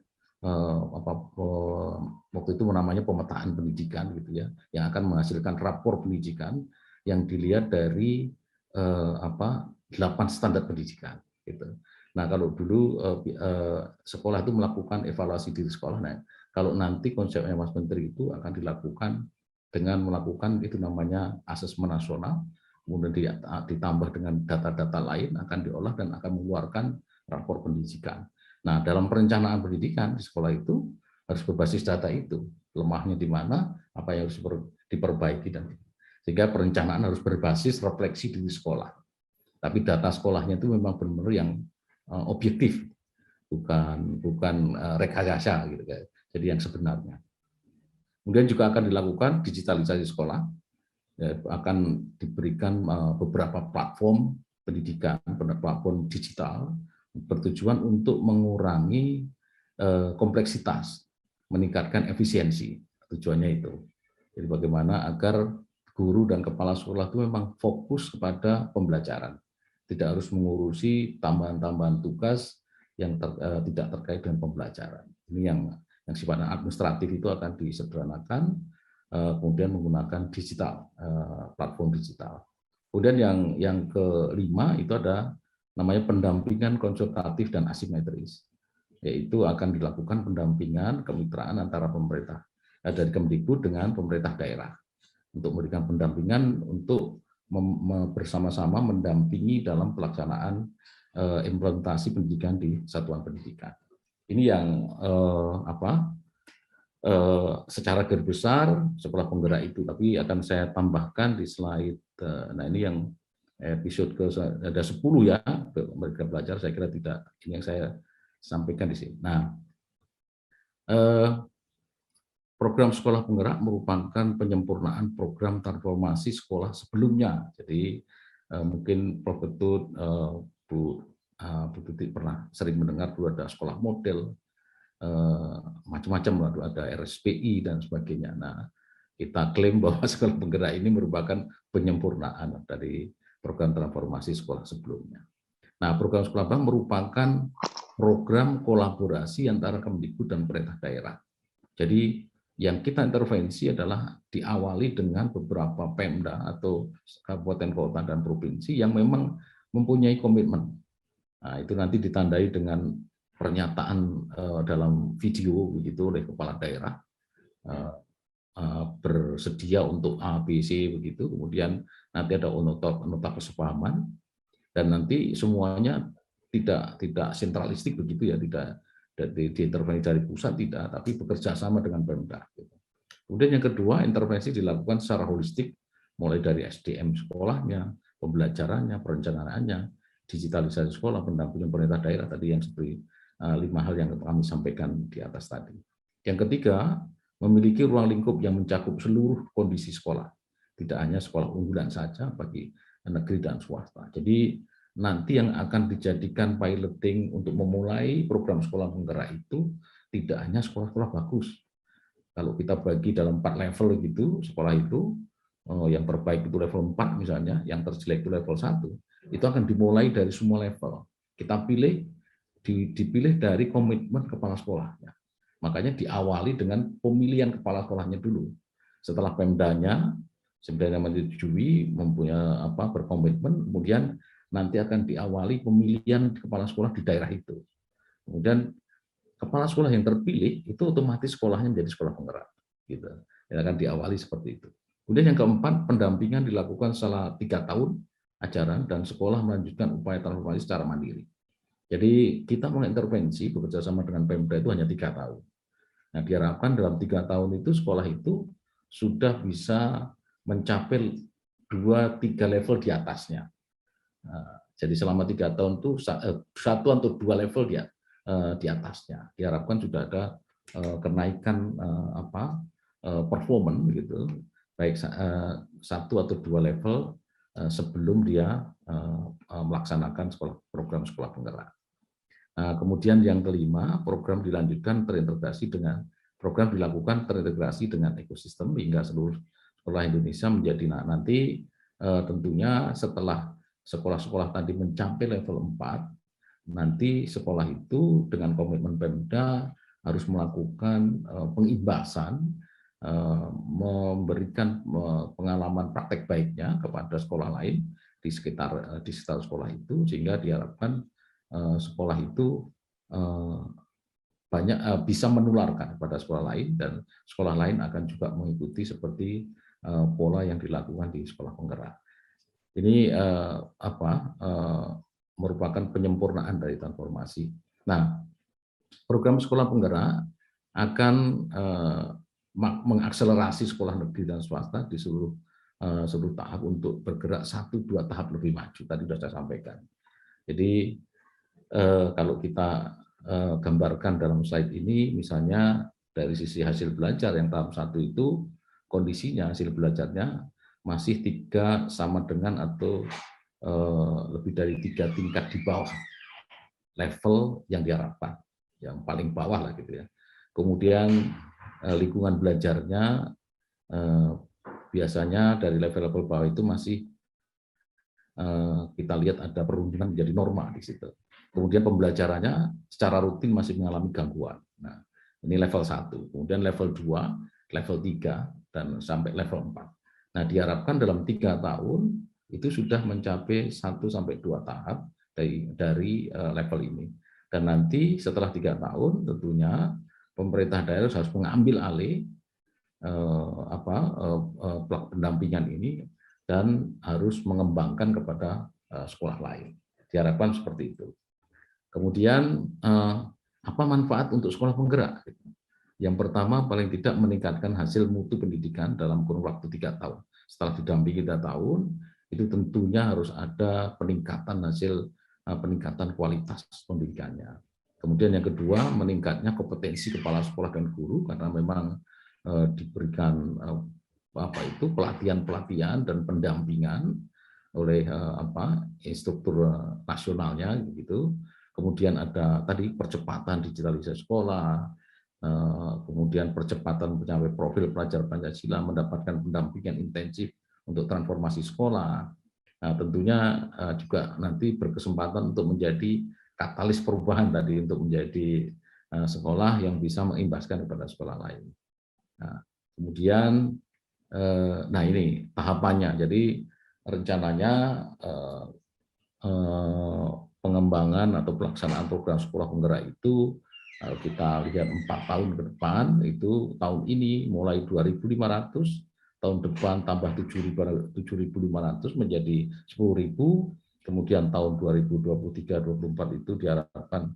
waktu itu namanya pemetaan pendidikan gitu ya, yang akan menghasilkan rapor pendidikan yang dilihat dari 8 standar pendidikan gitu. Nah, kalau dulu sekolah itu melakukan evaluasi diri sekolah, nah kalau nanti konsepnya Mas Menteri itu akan dilakukan dengan melakukan itu namanya asesmen nasional, kemudian ditambah dengan data-data lain akan diolah dan akan mengeluarkan rapor pendidikan. Nah, dalam perencanaan pendidikan di sekolah itu harus berbasis data itu, lemahnya di mana, apa yang harus diperbaiki, dan sehingga perencanaan harus berbasis refleksi diri sekolah. Tapi data sekolahnya itu memang benar-benar yang objektif, bukan rekayasa gitu, jadi yang sebenarnya. Kemudian juga akan dilakukan digitalisasi sekolah, akan diberikan beberapa platform pendidikan, platform digital, bertujuan untuk mengurangi kompleksitas, meningkatkan efisiensi, tujuannya itu. Jadi bagaimana agar guru dan kepala sekolah itu memang fokus kepada pembelajaran, tidak harus mengurusi tambahan-tambahan tugas tidak terkait dengan pembelajaran. Ini yang sifatnya administratif itu akan disederhanakan, kemudian menggunakan digital, platform digital. Kemudian yang kelima itu ada namanya pendampingan konsultatif dan asimetris, yaitu akan dilakukan pendampingan kemitraan antara pemerintah dari Kemdikbud dengan pemerintah daerah untuk memberikan pendampingan untuk bersama-sama mendampingi dalam pelaksanaan implementasi pendidikan di satuan pendidikan. Ini yang secara garis besar sekolah penggerak itu, tapi akan saya tambahkan di slide. Nah, ini yang episode ada 10 ya, mereka belajar. Saya kira tidak, ini yang saya sampaikan di sini. Nah, program sekolah penggerak merupakan penyempurnaan program transformasi sekolah sebelumnya. Jadi mungkin Prof. Ketut, Bu Tuti pernah sering mendengar dulu ada sekolah model, macam-macam, ada RSPI dan sebagainya. Nah, kita klaim bahwa sekolah penggerak ini merupakan penyempurnaan dari program transformasi sekolah sebelumnya. Nah, program sekolah penggerak merupakan program kolaborasi antara Kemdikbud dan pemerintah daerah. Jadi yang kita intervensi adalah diawali dengan beberapa Pemda atau kabupaten kota dan provinsi yang memang mempunyai komitmen. Nah, itu nanti ditandai dengan pernyataan dalam video begitu oleh kepala daerah bersedia untuk A, B, C begitu. Kemudian nanti ada nota kesepahaman dan nanti semuanya tidak sentralistik begitu ya, tidak diintervensi dari pusat tidak, tapi bekerja sama dengan Pemda. Kemudian yang kedua, intervensi dilakukan secara holistik mulai dari SDM sekolahnya, pembelajarannya, perencanaannya, digitalisasi sekolah, pendampingan pemerintah daerah tadi yang seperti 5 hal yang kami sampaikan di atas tadi. Yang ketiga, memiliki ruang lingkup yang mencakup seluruh kondisi sekolah, tidak hanya sekolah unggulan saja bagi negeri dan swasta. Jadi nanti yang akan dijadikan piloting untuk memulai program sekolah penggerak itu tidak hanya sekolah-sekolah bagus. Kalau kita bagi dalam 4 level gitu, sekolah itu yang terbaik itu level 4 misalnya, yang terjelek itu level 1, itu akan dimulai dari semua level. Kita dipilih dari komitmen kepala sekolahnya. Makanya diawali dengan pemilihan kepala sekolahnya dulu. Setelah Pemdanya menyetujui, mempunyai berkomitmen, kemudian nanti akan diawali pemilihan kepala sekolah di daerah itu. Kemudian kepala sekolah yang terpilih itu otomatis sekolahnya menjadi sekolah penggerak. Gitu. Yang akan diawali seperti itu. Kemudian yang keempat, pendampingan dilakukan selama 3 tahun ajaran dan sekolah melanjutkan upaya transformasi secara mandiri. Jadi kita mengintervensi bekerja sama dengan Pemda itu hanya 3 tahun. Nah, diharapkan dalam 3 tahun itu sekolah itu sudah bisa mencapai 2-3 level di atasnya. Jadi selama 3 tahun itu 1 atau 2 level di atasnya. Diharapkan sudah ada kenaikan performance gitu, baik 1 atau 2 level sebelum dia melaksanakan program sekolah penggerak. Nah, kemudian yang kelima, program dilakukan terintegrasi dengan ekosistem hingga seluruh sekolah Indonesia menjadi nanti tentunya setelah sekolah-sekolah tadi mencapai level 4, nanti sekolah itu dengan komitmen Pemda harus melakukan pengimbasan, memberikan pengalaman praktek baiknya kepada sekolah lain di sekitar sekolah itu, sehingga diharapkan sekolah itu bisa menularkan kepada sekolah lain, dan sekolah lain akan juga mengikuti seperti pola yang dilakukan di sekolah penggerak. Ini merupakan penyempurnaan dari transformasi. Nah, program sekolah penggerak akan mengakselerasi sekolah negeri dan swasta di seluruh tahap untuk bergerak 1-2 tahap lebih maju. Tadi sudah saya sampaikan. Jadi kalau kita gambarkan dalam slide ini, misalnya dari sisi hasil belajar yang tahap 1 itu kondisinya hasil belajarnya masih 3 sama dengan atau lebih dari 3 tingkat di bawah level yang diharapkan, yang paling bawah lah gitu ya. Kemudian lingkungan belajarnya biasanya dari level-level bawah itu masih kita lihat ada perundungan menjadi norma di situ. Kemudian pembelajarannya secara rutin masih mengalami gangguan. Nah, ini level 1. Kemudian level 2, level 3, dan sampai level 4. Nah, diharapkan dalam 3 tahun itu sudah mencapai 1-2 tahap dari level ini. Dan nanti setelah 3 tahun tentunya pemerintah daerah harus mengambil alih pendampingan ini dan harus mengembangkan kepada sekolah lain. Diharapkan seperti itu. Kemudian apa manfaat untuk sekolah penggerak? Yang pertama, paling tidak meningkatkan hasil mutu pendidikan dalam kurun waktu 3 tahun. Setelah didampingi 3 tahun, itu tentunya harus ada peningkatan peningkatan kualitas pendidikannya. Kemudian yang kedua, meningkatnya kompetensi kepala sekolah dan guru, karena memang diberikan pelatihan-pelatihan dan pendampingan oleh instruktur nasionalnya gitu. Kemudian ada tadi percepatan digitalisasi sekolah, kemudian percepatan mencapai profil pelajar Pancasila, mendapatkan pendampingan intensif untuk transformasi sekolah. Nah, tentunya juga nanti berkesempatan untuk menjadi katalis perubahan tadi untuk menjadi sekolah yang bisa mengimbaskan kepada sekolah lain. Nah, kemudian, nah ini tahapannya. Jadi rencananya pengembangan atau pelaksanaan program sekolah penggerak itu kalau kita lihat 4 tahun ke depan, itu tahun ini mulai 2.500, tahun depan tambah 7.500 menjadi 10.000, kemudian tahun 2023-2024 itu diharapkan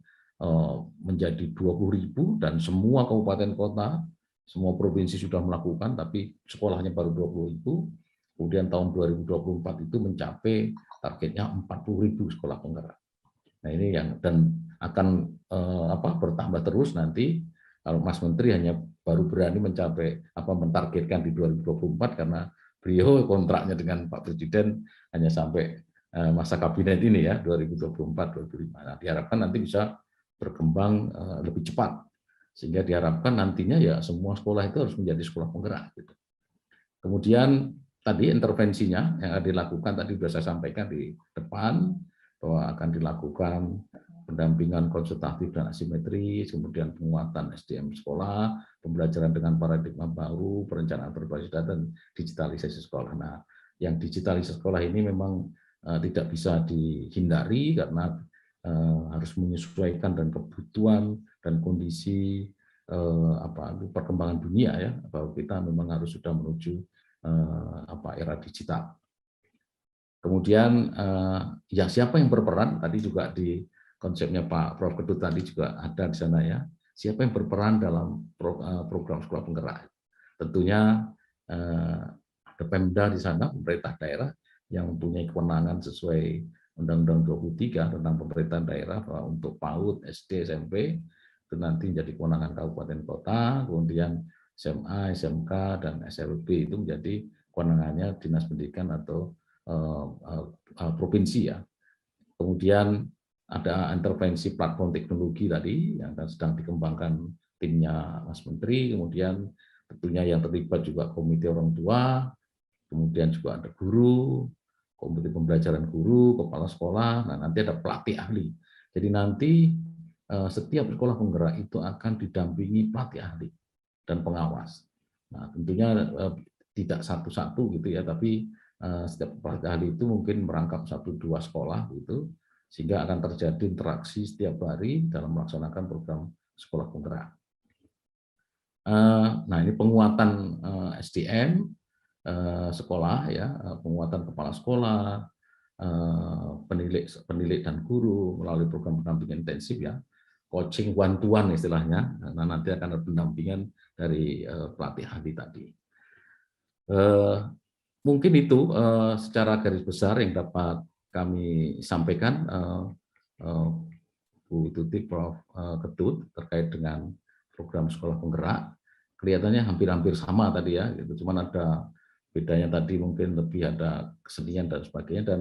menjadi 20.000 dan semua kabupaten kota, semua provinsi sudah melakukan, tapi sekolahnya baru 20.000. Kemudian tahun 2024 itu mencapai targetnya 40.000 sekolah penggerak. Nah ini yang dan akan bertambah terus nanti kalau Mas Menteri hanya baru berani mentargetkan di 2024 karena beliau kontraknya dengan Pak Presiden hanya sampai masa kabinet ini ya 2024-2025. Nah, diharapkan nanti bisa berkembang lebih cepat sehingga diharapkan nantinya ya semua sekolah itu harus menjadi sekolah penggerak gitu. Kemudian tadi intervensinya yang dilakukan tadi sudah saya sampaikan di depan bahwa akan dilakukan pendampingan konsultatif dan asimetris, kemudian penguatan SDM sekolah, pembelajaran dengan paradigma baru, perencanaan berbasis data, dan digitalisasi sekolah. Nah, yang digitalisasi sekolah ini memang tidak bisa dihindari karena harus menyesuaikan dan kebutuhan dan kondisi perkembangan dunia ya, bahwa kita memang harus sudah menuju era digital. Kemudian ya siapa yang berperan tadi juga di konsepnya Pak Prof. Ketut tadi juga ada di sana ya. Siapa yang berperan dalam program sekolah penggerak? Tentunya ada Pemda di sana, pemerintah daerah yang mempunyai kewenangan sesuai Undang-Undang 23 tentang pemerintahan daerah bahwa untuk PAUD, SD, SMP itu nanti menjadi kewenangan kabupaten kota, kemudian SMA, SMK, dan SLB itu menjadi kewenangannya Dinas Pendidikan atau provinsi ya. Kemudian ada intervensi platform teknologi tadi yang sedang dikembangkan timnya Mas Menteri, kemudian tentunya yang terlibat juga komite orang tua, kemudian juga ada guru, komite pembelajaran guru, kepala sekolah, nah nanti ada pelatih ahli. Jadi nanti setiap sekolah penggerak itu akan didampingi pelatih ahli dan pengawas. Nah tentunya tidak satu-satu gitu ya, tapi setiap pelatih ahli itu mungkin merangkap 1-2 sekolah gitu, sehingga akan terjadi interaksi setiap hari dalam melaksanakan program sekolah penggerak. Nah ini penguatan SDM sekolah ya, penguatan kepala sekolah, pendidik dan guru melalui program pendampingan intensif ya, coaching one-to-one istilahnya. Nah nanti akan ada pendampingan dari pelatih ahli tadi. Mungkin itu secara garis besar yang dapat kami sampaikan, Bu Tuti, Prof. Ketut terkait dengan program sekolah penggerak. Kelihatannya hampir-hampir sama tadi ya, gitu. Cuman ada bedanya tadi mungkin lebih ada kesenian dan sebagainya. Dan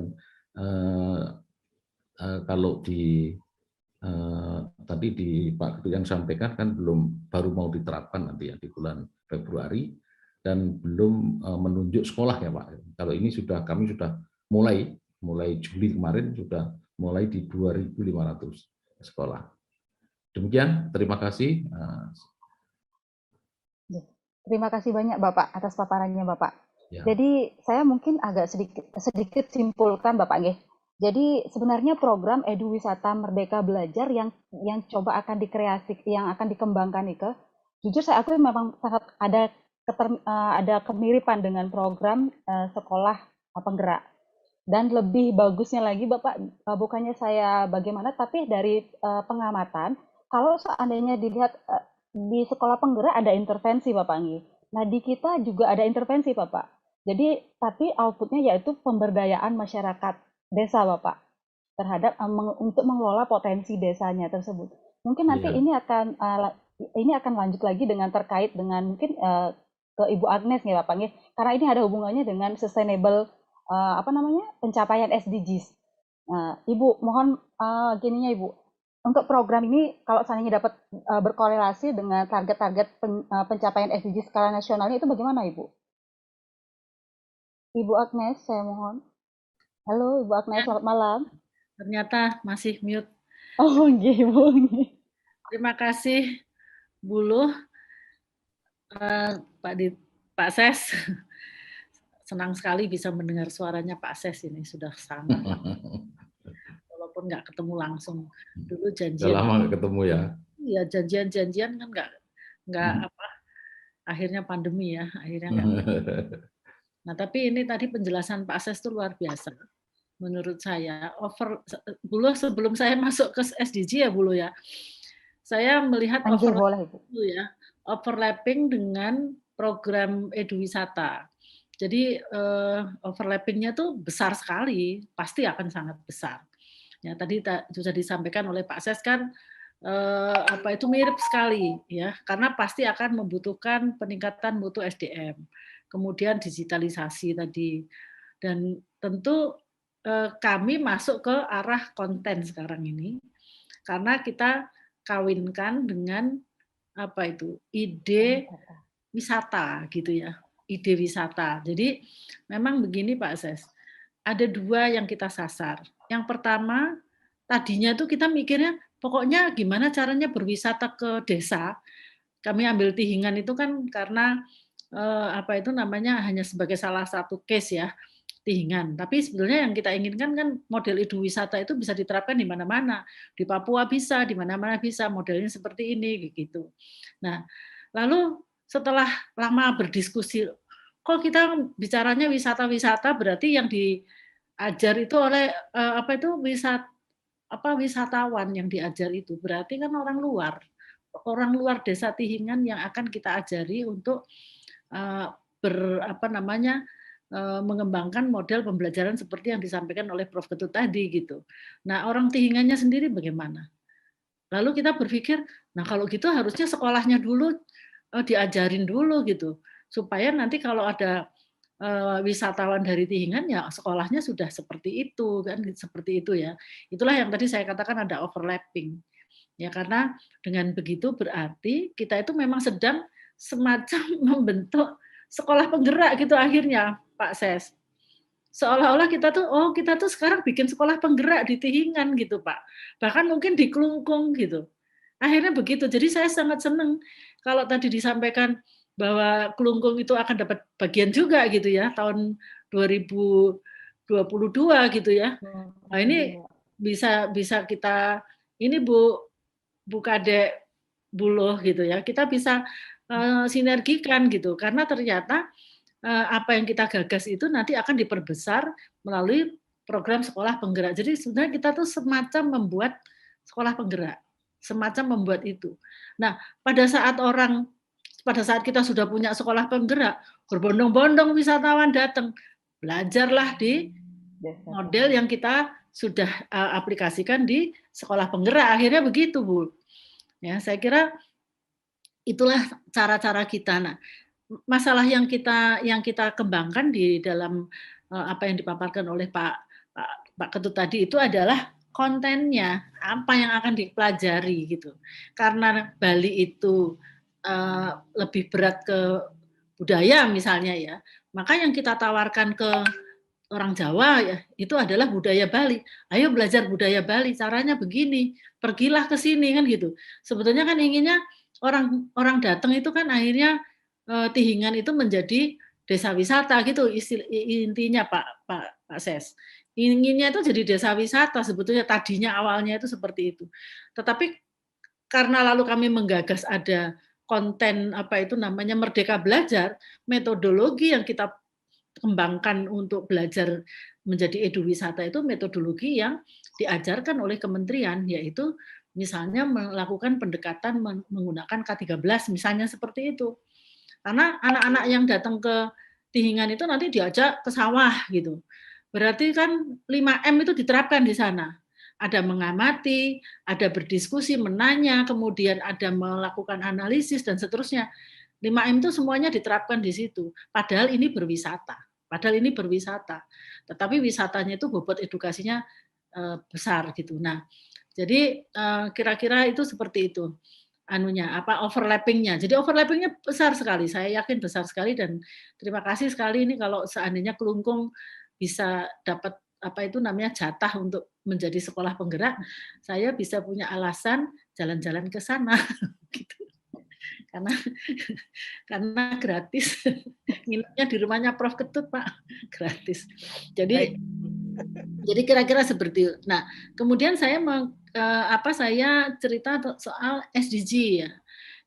kalau tadi di Pak Ketut yang sampaikan kan baru mau diterapkan nanti ya di bulan Februari. Dan belum menunjuk sekolah ya Pak. Kalau ini kami sudah mulai Juli kemarin sudah mulai di 2.500 sekolah. Demikian, terima kasih. Terima kasih banyak Bapak atas paparannya Bapak. Ya. Jadi saya mungkin agak sedikit simpulkan Bapak nggih. Jadi sebenarnya program Edu Wisata Merdeka Belajar yang coba akan yang akan dikembangkan itu, jujur saya akui memang sangat ada kemiripan dengan program sekolah penggerak. Dan lebih bagusnya lagi Bapak, bukannya saya bagaimana, tapi dari pengamatan, kalau seandainya dilihat di sekolah penggerak ada intervensi Bapak Anggi. Nah di kita juga ada intervensi Bapak. Jadi tapi outputnya yaitu pemberdayaan masyarakat desa Bapak terhadap untuk mengelola potensi desanya tersebut. Mungkin nanti ini akan lanjut lagi dengan terkait dengan mungkin ke Ibu Agnes nih Bapak Anggi, karena ini ada hubungannya dengan sustainable pencapaian SDGs. Nah, Ibu mohon gininya Ibu, untuk program ini kalau seandainya dapat berkorelasi dengan target-target pencapaian SDGs skala nasionalnya itu bagaimana Ibu? Ibu Agnes, saya mohon. Halo Ibu Agnes, selamat malam. Ternyata masih mute. Oh, Ibu. Terima kasih Bu Luh, Pak Ses. Senang sekali bisa mendengar suaranya Pak Ses ini, sudah sangat walaupun nggak ketemu langsung. Dulu janjian. Sudah lama nggak ketemu ya? Iya, janjian kan nggak akhirnya pandemi ya, akhirnya nggak. Nah, tapi ini tadi penjelasan Pak Ses itu luar biasa. Menurut saya, Bu Luh, sebelum saya masuk ke SDG ya Bu Luh ya, saya melihat overlapping dengan program Edu Wisata. Jadi overlappingnya tuh besar sekali, pasti akan sangat besar. Ya, tadi sudah disampaikan oleh Pak Ses kan, itu mirip sekali ya, karena pasti akan membutuhkan peningkatan mutu SDM, kemudian digitalisasi tadi, dan tentu kami masuk ke arah konten sekarang ini, karena kita kawinkan dengan ide wisata gitu ya, ide wisata. Jadi memang begini Pak Ses, ada dua yang kita sasar. Yang pertama, tadinya tuh kita mikirnya pokoknya gimana caranya berwisata ke desa. Kami ambil Tihingan itu kan karena hanya sebagai salah satu case ya, Tihingan. Tapi sebenarnya yang kita inginkan kan model edu wisata itu bisa diterapkan di mana-mana. Di Papua bisa, di mana-mana bisa, modelnya seperti ini gitu. Nah, lalu setelah lama berdiskusi, kok kita bicaranya wisata-wisata berarti yang diajar itu oleh wisatawan yang diajar itu berarti kan orang luar desa Tihingan yang akan kita ajari untuk mengembangkan model pembelajaran seperti yang disampaikan oleh Prof. Ketut tadi gitu. Nah, orang Tihingannya sendiri bagaimana? Lalu kita berpikir, nah kalau gitu harusnya sekolahnya dulu diajarin dulu gitu, supaya nanti kalau ada wisatawan dari Tihingan ya sekolahnya sudah seperti itu kan, seperti itu ya. Itulah yang tadi saya katakan ada overlapping. Ya, karena dengan begitu berarti kita itu memang sedang semacam membentuk sekolah penggerak gitu akhirnya, Pak Ses. Seolah-olah kita tuh sekarang bikin sekolah penggerak di Tihingan gitu, Pak. Bahkan mungkin di Klungkung gitu. Akhirnya begitu. Jadi saya sangat senang kalau tadi disampaikan bahwa Klungkung itu akan dapat bagian juga gitu ya tahun 2022 gitu ya. Nah, ini bisa kita ini Bu Kadek Buloh gitu ya. Kita bisa sinergikan gitu karena ternyata apa yang kita gagas itu nanti akan diperbesar melalui program sekolah penggerak. Jadi sebenarnya kita tuh semacam membuat sekolah penggerak, semacam membuat itu. Nah, pada saat kita sudah punya sekolah penggerak, berbondong-bondong wisatawan datang, belajarlah di model yang kita sudah aplikasikan di sekolah penggerak. Akhirnya begitu, Bu. Ya, saya kira itulah cara-cara kita. Nah, masalah yang kita kembangkan di dalam apa yang dipaparkan oleh Pak Ketut tadi itu adalah kontennya, apa yang akan dipelajari gitu. Karena Bali itu lebih berat ke budaya misalnya ya, maka yang kita tawarkan ke orang Jawa ya, itu adalah budaya Bali. Ayo belajar budaya Bali, caranya begini, pergilah ke sini kan gitu. Sebetulnya kan inginnya orang datang itu kan akhirnya Tihingan itu menjadi desa wisata gitu intinya Pak Ses. Inginnya itu jadi desa wisata sebetulnya tadinya awalnya itu seperti itu. Tetapi karena lalu kami menggagas ada konten apa itu namanya Merdeka Belajar, metodologi yang kita kembangkan untuk belajar menjadi eduwisata itu metodologi yang diajarkan oleh kementerian, yaitu misalnya melakukan pendekatan menggunakan K13 misalnya seperti itu. Karena anak-anak yang datang ke Tihingan itu nanti diajak ke sawah gitu. Berarti kan 5M itu diterapkan di sana. Ada mengamati, ada berdiskusi, menanya, kemudian ada melakukan analisis dan seterusnya. 5M itu semuanya diterapkan di situ. Padahal ini berwisata. Tetapi wisatanya itu bobot edukasinya besar gitu. Nah, jadi kira-kira itu seperti itu. Overlappingnya. Jadi overlappingnya besar sekali. Saya yakin besar sekali dan terima kasih sekali ini kalau seandainya Kelungkung bisa dapat jatah untuk menjadi sekolah penggerak, saya bisa punya alasan jalan-jalan ke sana gitu. Karena gratis. Nginepnya di rumahnya Prof Ketut, Pak. Gratis. Jadi kira-kira seperti itu. Nah, kemudian saya cerita soal SDG ya.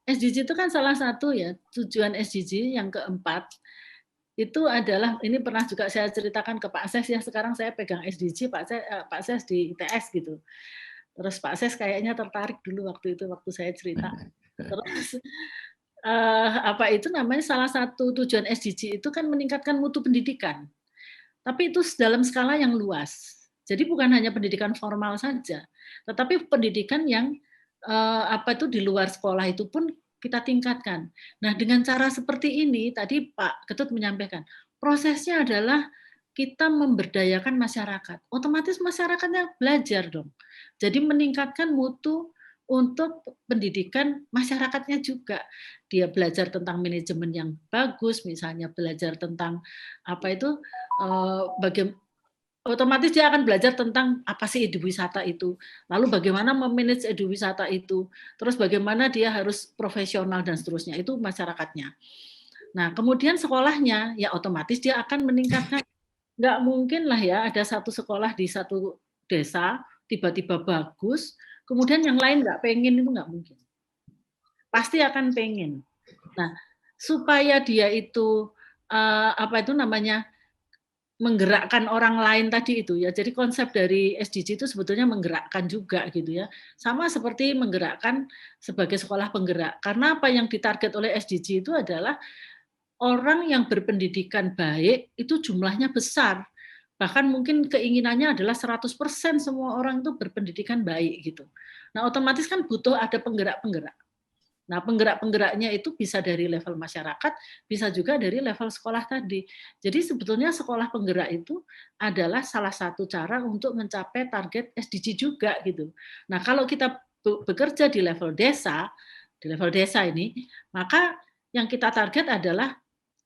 SDG itu kan salah satu ya tujuan SDG yang keempat itu adalah ini pernah juga saya ceritakan ke Pak Ses ya, sekarang saya pegang SDG Pak Ses di ITS gitu. Terus Pak Ses kayaknya tertarik dulu waktu saya cerita. Terus salah satu tujuan SDG itu kan meningkatkan mutu pendidikan. Tapi itu dalam skala yang luas. Jadi bukan hanya pendidikan formal saja, tetapi pendidikan yang di luar sekolah itu pun kita tingkatkan. Nah, dengan cara seperti ini tadi Pak Ketut menyampaikan, prosesnya adalah kita memberdayakan masyarakat. Otomatis masyarakatnya belajar dong. Jadi meningkatkan mutu untuk pendidikan masyarakatnya juga. Dia belajar tentang manajemen yang bagus, misalnya belajar tentang otomatis dia akan belajar tentang apa sih eduwisata itu, lalu bagaimana memanage eduwisata itu, terus bagaimana dia harus profesional dan seterusnya, itu masyarakatnya. Nah, kemudian sekolahnya, ya otomatis dia akan meningkatkan. Nggak mungkin lah ya ada satu sekolah di satu desa, tiba-tiba bagus, kemudian yang lain nggak pengen, itu nggak mungkin. Pasti akan pengen. Nah, supaya dia itu, menggerakkan orang lain tadi itu ya. Jadi konsep dari SDG itu sebetulnya menggerakkan juga gitu ya. Sama seperti menggerakkan sebagai sekolah penggerak. Karena apa yang ditarget oleh SDG itu adalah orang yang berpendidikan baik itu jumlahnya besar. Bahkan mungkin keinginannya adalah 100% semua orang itu berpendidikan baik gitu. Nah, otomatis kan butuh ada penggerak-penggerak. Nah, penggerak-penggeraknya itu bisa dari level masyarakat, bisa juga dari level sekolah tadi. Jadi sebetulnya sekolah penggerak itu adalah salah satu cara untuk mencapai target SDG juga gitu. Nah, kalau kita bekerja di level desa ini, maka yang kita target adalah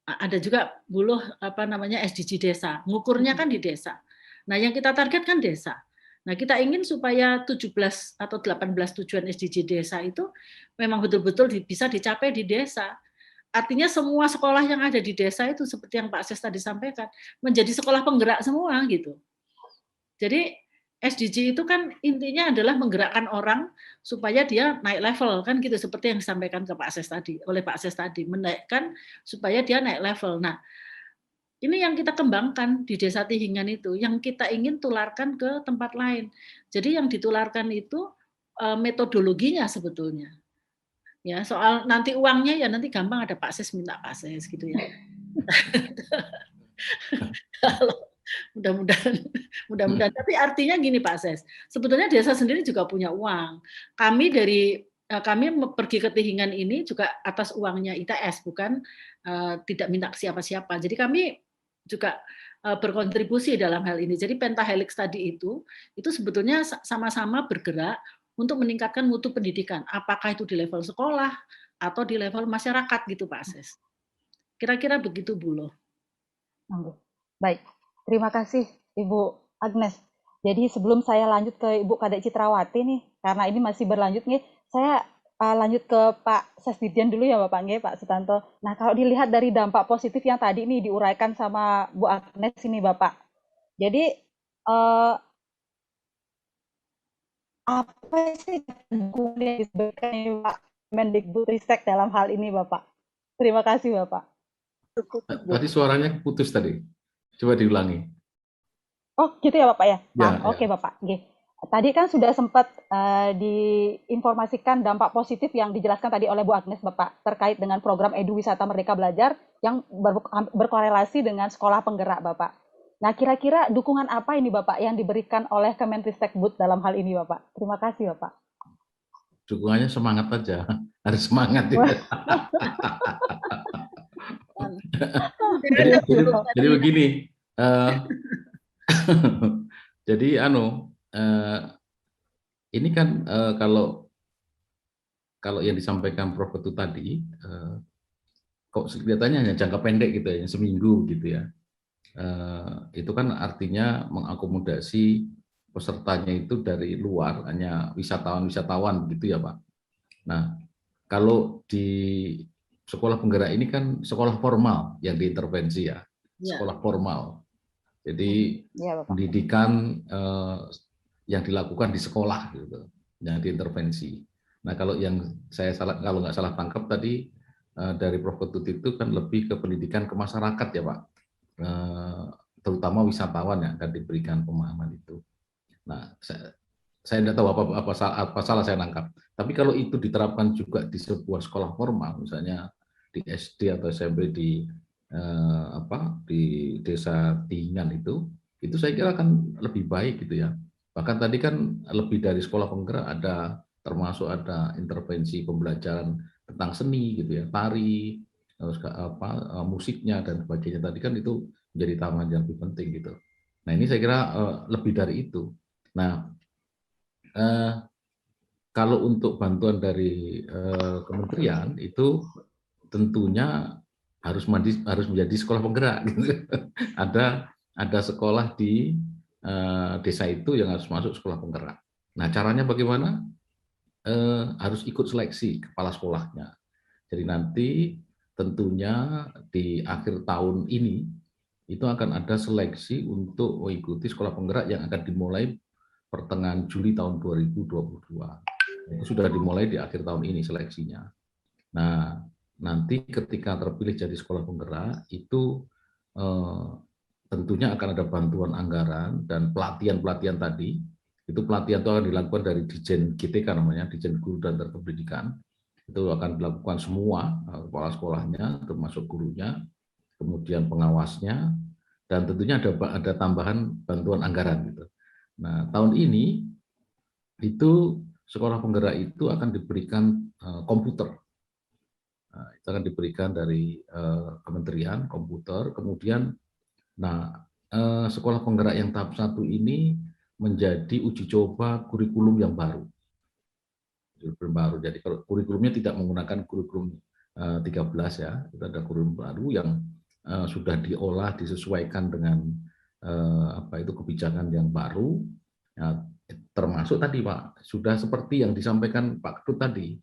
ada juga SDG desa. Ngukurnya kan di desa. Nah, yang kita target kan desa. Nah, kita ingin supaya 17 atau 18 tujuan SDG desa itu memang betul-betul bisa dicapai di desa. Artinya semua sekolah yang ada di desa itu seperti yang Pak Ses tadi sampaikan, menjadi sekolah penggerak semua gitu. Jadi SDG itu kan intinya adalah menggerakkan orang supaya dia naik level kan gitu, seperti yang disampaikan ke Pak Ses tadi, oleh Pak Ses tadi, menaikkan supaya dia naik level. Nah, ini yang kita kembangkan di Desa Tihingan itu, yang kita ingin tularkan ke tempat lain. Jadi yang ditularkan itu metodologinya sebetulnya. Ya, soal nanti uangnya ya nanti gampang, ada Pak Ses minta Pak Ses gitu ya. Mudah-mudahan. Tapi artinya gini Pak Ses, sebetulnya desa sendiri juga punya uang. Kami pergi ke Tihingan ini juga atas uangnya ITS, bukan tidak minta ke siapa-siapa. Jadi kami juga berkontribusi dalam hal ini. Jadi Pentahelix tadi itu sebetulnya sama-sama bergerak untuk meningkatkan mutu pendidikan. Apakah itu di level sekolah atau di level masyarakat gitu Pak Ses. Kira-kira begitu Bu Loh. Baik, Terima kasih Ibu Agnes. Jadi sebelum saya lanjut ke Ibu Kadek Citrawati nih, karena ini masih berlanjut nih, saya lanjut ke Pak Sesdidian dulu ya Bapak nggih, Pak Sutanto. Nah, kalau dilihat dari dampak positif yang tadi nih diuraikan sama Bu Agnes ini Bapak. Jadi apa sih dukungan yang diberikan Pak Mendikbudristek dalam hal ini Bapak? Terima kasih Bapak. Tadi suaranya putus tadi. Coba diulangi. Oh, gitu ya Bapak ya? Ya, Maaf, oke Bapak. Nggih. Tadi kan sudah sempat diinformasikan dampak positif yang dijelaskan tadi oleh Bu Agnes Bapak terkait dengan program Edu Wisata Merdeka Belajar yang berkorelasi dengan sekolah penggerak Bapak. Nah, kira-kira dukungan apa ini Bapak yang diberikan oleh Kemendikbud dalam hal ini Bapak? Terima kasih Bapak. Dukungannya semangat aja, harus semangat. Jadi begini, jadi ini kan kalau yang disampaikan Prof. Ketut tadi, kok kelihatannya hanya jangka pendek gitu ya, seminggu gitu ya. Itu kan artinya mengakomodasi pesertanya itu dari luar, hanya wisatawan gitu ya Pak. Nah, kalau di sekolah penggerak ini kan sekolah formal yang diintervensi ya, sekolah formal. Jadi pendidikan yang dilakukan di sekolah gitu, yang diintervensi. Nah, kalau yang kalau nggak salah tangkap tadi dari Prof. Ketut itu kan lebih ke pendidikan ke masyarakat ya Pak, terutama wisatawan yang akan diberikan pemahaman itu. Nah, saya tidak tahu apa salah saya nangkap. Tapi kalau itu diterapkan juga di sebuah sekolah formal, misalnya di SD atau SMP di desa Tingan itu saya kira akan lebih baik gitu ya. Bahkan tadi kan lebih dari sekolah penggerak termasuk ada intervensi pembelajaran tentang seni gitu ya, tari, musiknya dan sebagainya. Tadi kan itu menjadi tambahan yang lebih penting gitu. Nah, ini saya kira lebih dari itu. Nah, kalau untuk bantuan dari kementerian itu tentunya harus menjadi sekolah penggerak gitu. Ada sekolah di desa itu yang harus masuk sekolah penggerak. Nah, caranya bagaimana? Harus ikut seleksi kepala sekolahnya. Jadi nanti tentunya di akhir tahun ini itu akan ada seleksi untuk mengikuti sekolah penggerak yang akan dimulai pertengahan Juli tahun 2022. Itu sudah dimulai di akhir tahun ini seleksinya. Nah, nanti ketika terpilih jadi sekolah penggerak itu tentunya akan ada bantuan anggaran dan pelatihan tadi. Itu pelatihan itu akan dilakukan dari Dijen GTK namanya, Dijen Guru dan Terpendidikan. Itu akan dilakukan semua kepala sekolahnya, termasuk gurunya, kemudian pengawasnya, dan tentunya ada tambahan bantuan anggaran gitu. Nah, tahun ini itu sekolah penggerak itu akan diberikan komputer. Nah, itu akan diberikan dari kementerian komputer. Kemudian, sekolah penggerak yang tahap 1 ini menjadi uji coba kurikulum yang baru. Jadi kalau kurikulumnya tidak menggunakan kurikulum 13 ya, itu ada kurikulum baru yang sudah diolah, disesuaikan dengan kebijakan yang baru. Ya, termasuk tadi Pak, sudah seperti yang disampaikan Pak Ketut tadi,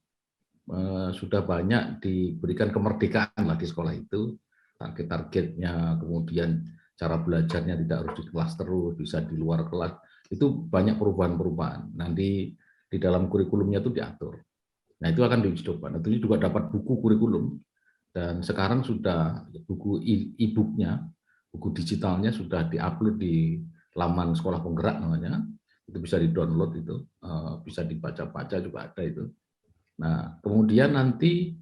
sudah banyak diberikan kemerdekaan lah di sekolah itu, target-targetnya, kemudian cara belajarnya tidak harus di kelas terus, bisa di luar kelas, itu banyak perubahan-perubahan. Nanti di dalam kurikulumnya itu diatur. Nah, itu akan diuji coba. Tentunya juga dapat buku kurikulum, dan sekarang sudah buku e-booknya, buku digitalnya sudah diupload di laman sekolah penggerak namanya, itu bisa di-download, itu bisa dibaca-baca juga ada itu. Nah, kemudian nanti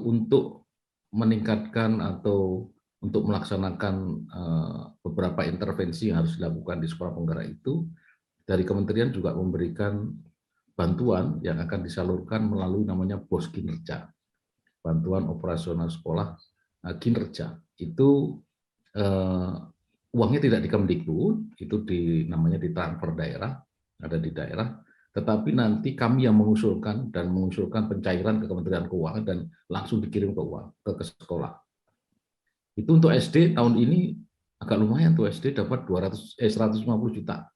untuk meningkatkan atau untuk melaksanakan beberapa intervensi yang harus dilakukan di sekolah penggerak itu, dari kementerian juga memberikan bantuan yang akan disalurkan melalui namanya BOS Kinerja, bantuan operasional sekolah kinerja. Itu uangnya tidak di Kemdikbud, itu namanya ditransfer daerah, ada di daerah, tetapi nanti kami yang mengusulkan pencairan ke Kementerian Keuangan dan langsung dikirim ke sekolah. Itu untuk SD tahun ini agak lumayan tuh SD dapat 150 juta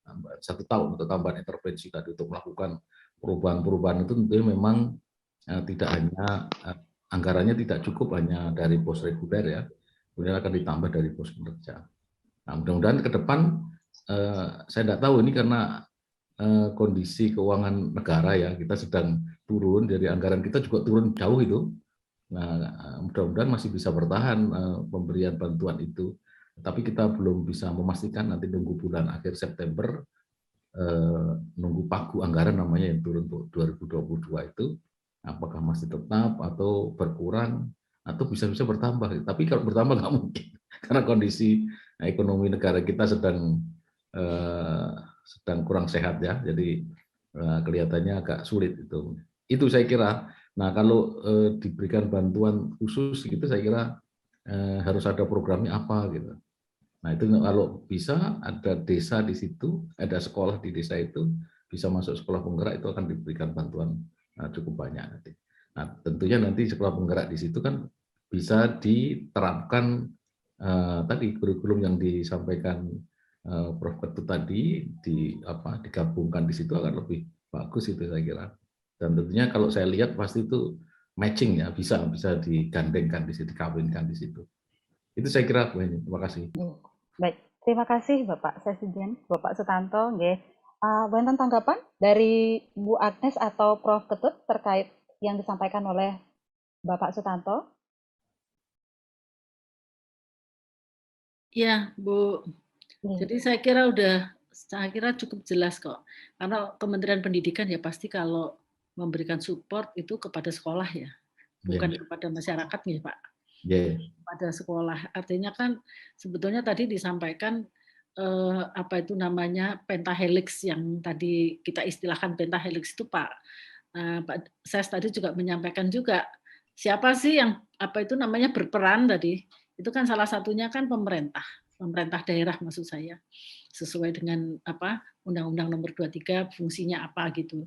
1 tahun untuk tambahan intervensi tadi untuk melakukan perubahan-perubahan itu tentunya memang tidak hanya anggarannya tidak cukup hanya dari pos reguler ya, kemudian akan ditambah dari pos kinerja. Nah, mudah-mudahan ke depan saya tidak tahu ini karena kondisi keuangan negara ya, kita sedang turun, jadi anggaran kita juga turun jauh itu. Nah, mudah-mudahan masih bisa bertahan pemberian bantuan itu. Tapi kita belum bisa memastikan nanti nunggu bulan akhir September, nunggu pagu anggaran namanya yang turun untuk 2022 itu, apakah masih tetap atau berkurang atau bisa-bisa bertambah. Tapi kalau bertambah nggak mungkin karena kondisi ekonomi negara kita sedang kurang sehat ya, jadi kelihatannya agak sulit itu. Itu saya kira. Nah kalau diberikan bantuan khusus gitu, saya kira harus ada programnya apa gitu. Nah itu kalau bisa ada desa di situ, ada sekolah di desa itu bisa masuk sekolah penggerak, itu akan diberikan bantuan cukup banyak nanti. Nah tentunya nanti sekolah penggerak di situ kan bisa diterapkan tadi kurikulum yang disampaikan Prof. Ketut tadi digabungkan di situ akan lebih bagus itu saya kira. Dan tentunya kalau saya lihat pasti itu matching ya, bisa digandengkan di situ, dikawinkan di situ. Itu saya kira Bu Heni. Terima kasih. Baik, terima kasih Bapak Sesjen, Bapak Sutanto. Nggih. Wonten tanggapan dari Bu Agnes atau Prof. Ketut terkait yang disampaikan oleh Bapak Sutanto? Ya, Bu. Jadi saya kira cukup jelas kok. Karena Kementerian Pendidikan ya pasti kalau memberikan support itu kepada sekolah ya, bukan kepada masyarakat nih Pak. Pada sekolah. Artinya kan sebetulnya tadi disampaikan apa itu namanya pentahelix yang tadi kita istilahkan pentahelix itu Pak Ses tadi juga menyampaikan juga siapa sih yang apa itu namanya berperan tadi. Itu kan salah satunya kan pemerintah daerah maksud saya, sesuai dengan apa Undang-Undang Nomor 23 fungsinya apa gitu.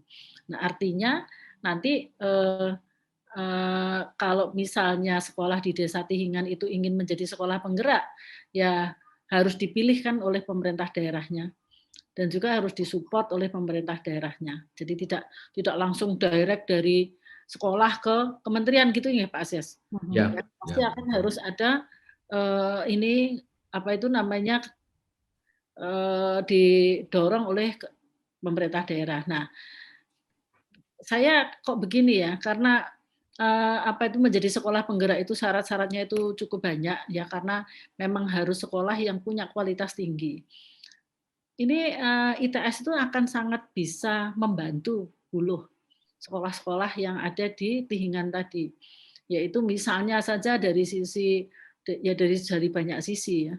Nah artinya nanti kalau misalnya sekolah di Desa Tihingan itu ingin menjadi sekolah penggerak, ya harus dipilihkan oleh pemerintah daerahnya dan juga harus disupport oleh pemerintah daerahnya. Jadi tidak langsung direct dari sekolah ke kementerian gitu ya Pak Ases. Ya, pasti akan harus ada ini apa itu namanya didorong oleh pemerintah daerah. Nah, saya kok begini ya, karena apa itu menjadi sekolah penggerak itu syarat-syaratnya itu cukup banyak ya, karena memang harus sekolah yang punya kualitas tinggi. Ini ITS itu akan sangat bisa membantu sekolah-sekolah yang ada di Tihingan tadi, yaitu misalnya saja dari sisi ya dari banyak sisi ya.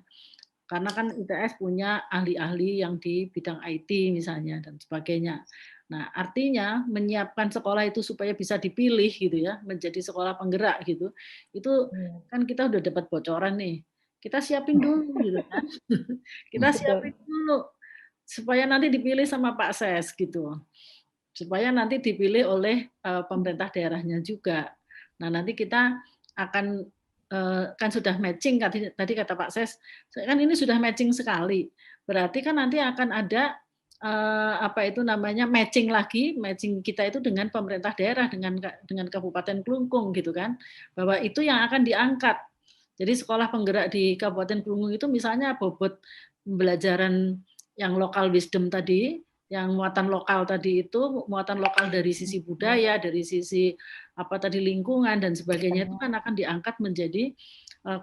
Karena kan ITS punya ahli-ahli yang di bidang IT misalnya dan sebagainya. Nah, artinya menyiapkan sekolah itu supaya bisa dipilih gitu ya, menjadi sekolah penggerak gitu. Itu kan kita udah dapat bocoran nih. Kita siapin dulu gitu kan. Kita siapin dulu supaya nanti dipilih sama Pak Ses gitu. Supaya nanti dipilih oleh pemerintah daerahnya juga. Nah, nanti kita akan kan sudah matching tadi kata Pak Ses, kan ini sudah matching sekali. Berarti kan nanti akan ada apa itu namanya matching kita itu dengan pemerintah daerah dengan Kabupaten Klungkung gitu kan, bahwa itu yang akan diangkat. Jadi sekolah penggerak di Kabupaten Klungkung itu misalnya bobot pembelajaran yang lokal wisdom tadi, yang muatan lokal tadi itu muatan lokal dari sisi budaya, dari sisi apa tadi lingkungan dan sebagainya itu kan akan diangkat menjadi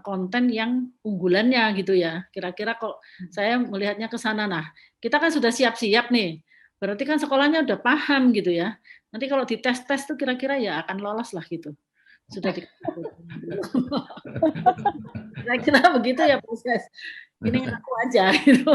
konten yang unggulannya gitu ya. Kira-kira kok saya melihatnya ke sana. Nah, kita kan sudah siap-siap nih. Berarti kan sekolahnya udah paham gitu ya. Nanti kalau dites-tes tuh kira-kira ya akan lolos lah gitu. Sudah kira-kira begitu ya proses. Ini aku aja gitu.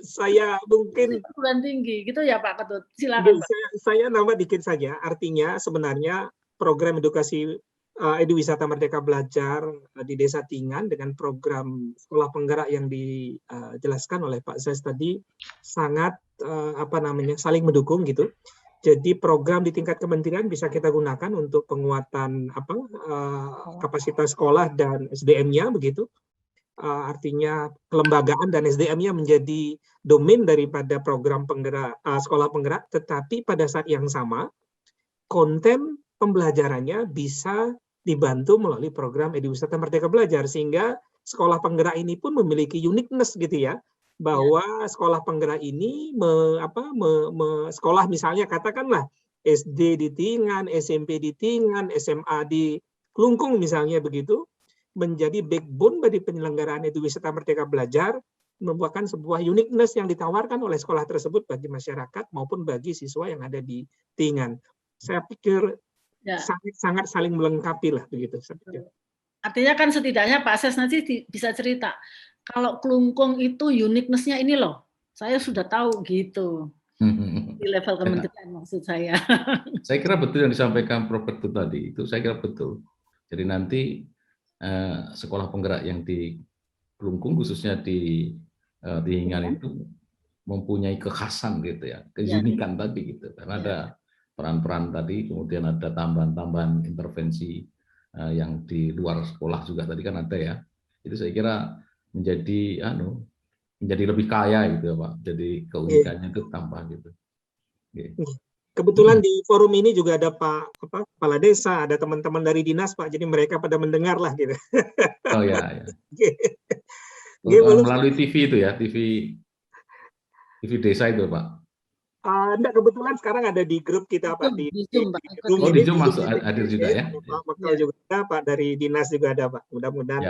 Saya mungkin tinggi gitu ya Pak Ketut. Silakan. Saya nambah dikit saja. Artinya sebenarnya program edukasi Eduwisata Merdeka Belajar di Desa Tihingan dengan program sekolah penggerak yang dijelaskan oleh Pak Ses tadi sangat saling mendukung gitu. Jadi program di tingkat kementerian bisa kita gunakan untuk penguatan kapasitas sekolah dan SDM-nya begitu. Artinya kelembagaan dan SDM-nya menjadi domain daripada program penggerak sekolah penggerak, tetapi pada saat yang sama konten pembelajarannya bisa dibantu melalui program Eduwisata Merdeka Belajar, sehingga sekolah penggerak ini pun memiliki uniqueness gitu ya, bahwa sekolah penggerak ini sekolah misalnya katakanlah SD di Tingan, SMP di Tingan, SMA di Klungkung misalnya begitu, menjadi backbone bagi penyelenggaraan Eduwisata Merdeka Belajar, merupakan sebuah uniqueness yang ditawarkan oleh sekolah tersebut bagi masyarakat maupun bagi siswa yang ada di Tingan. Saya pikir sangat saling melengkapi lah begitu. Artinya kan setidaknya Pak Ses nanti bisa cerita, kalau Klungkung itu uniqueness-nya ini loh, saya sudah tahu gitu. Di level kementerian maksud saya. Saya kira betul yang disampaikan Prof. Ketut tadi, itu saya kira betul. Jadi nanti sekolah penggerak yang di Klungkung khususnya di Tingan itu mempunyai kekhasan gitu ya, keunikan tadi gitu. Karena ada peran-peran tadi, kemudian ada tambahan-tambahan intervensi yang di luar sekolah juga tadi kan ada ya. Itu saya kira menjadi lebih kaya gitu ya Pak. Jadi keunikannya itu tambah gitu. Kebetulan di forum ini juga ada Pak Kepala Desa, ada teman-teman dari dinas Pak. Jadi mereka pada mendengar lah gitu. Oh ya. Melalui TV itu ya, TV desa itu Pak. Enggak, kebetulan sekarang ada di grup kita Pak di Zoom, Pak. Di Zoom masuk hadir juga ya. Pak Mekal juga ada, Pak dari dinas juga ada Pak. Mudah-mudahan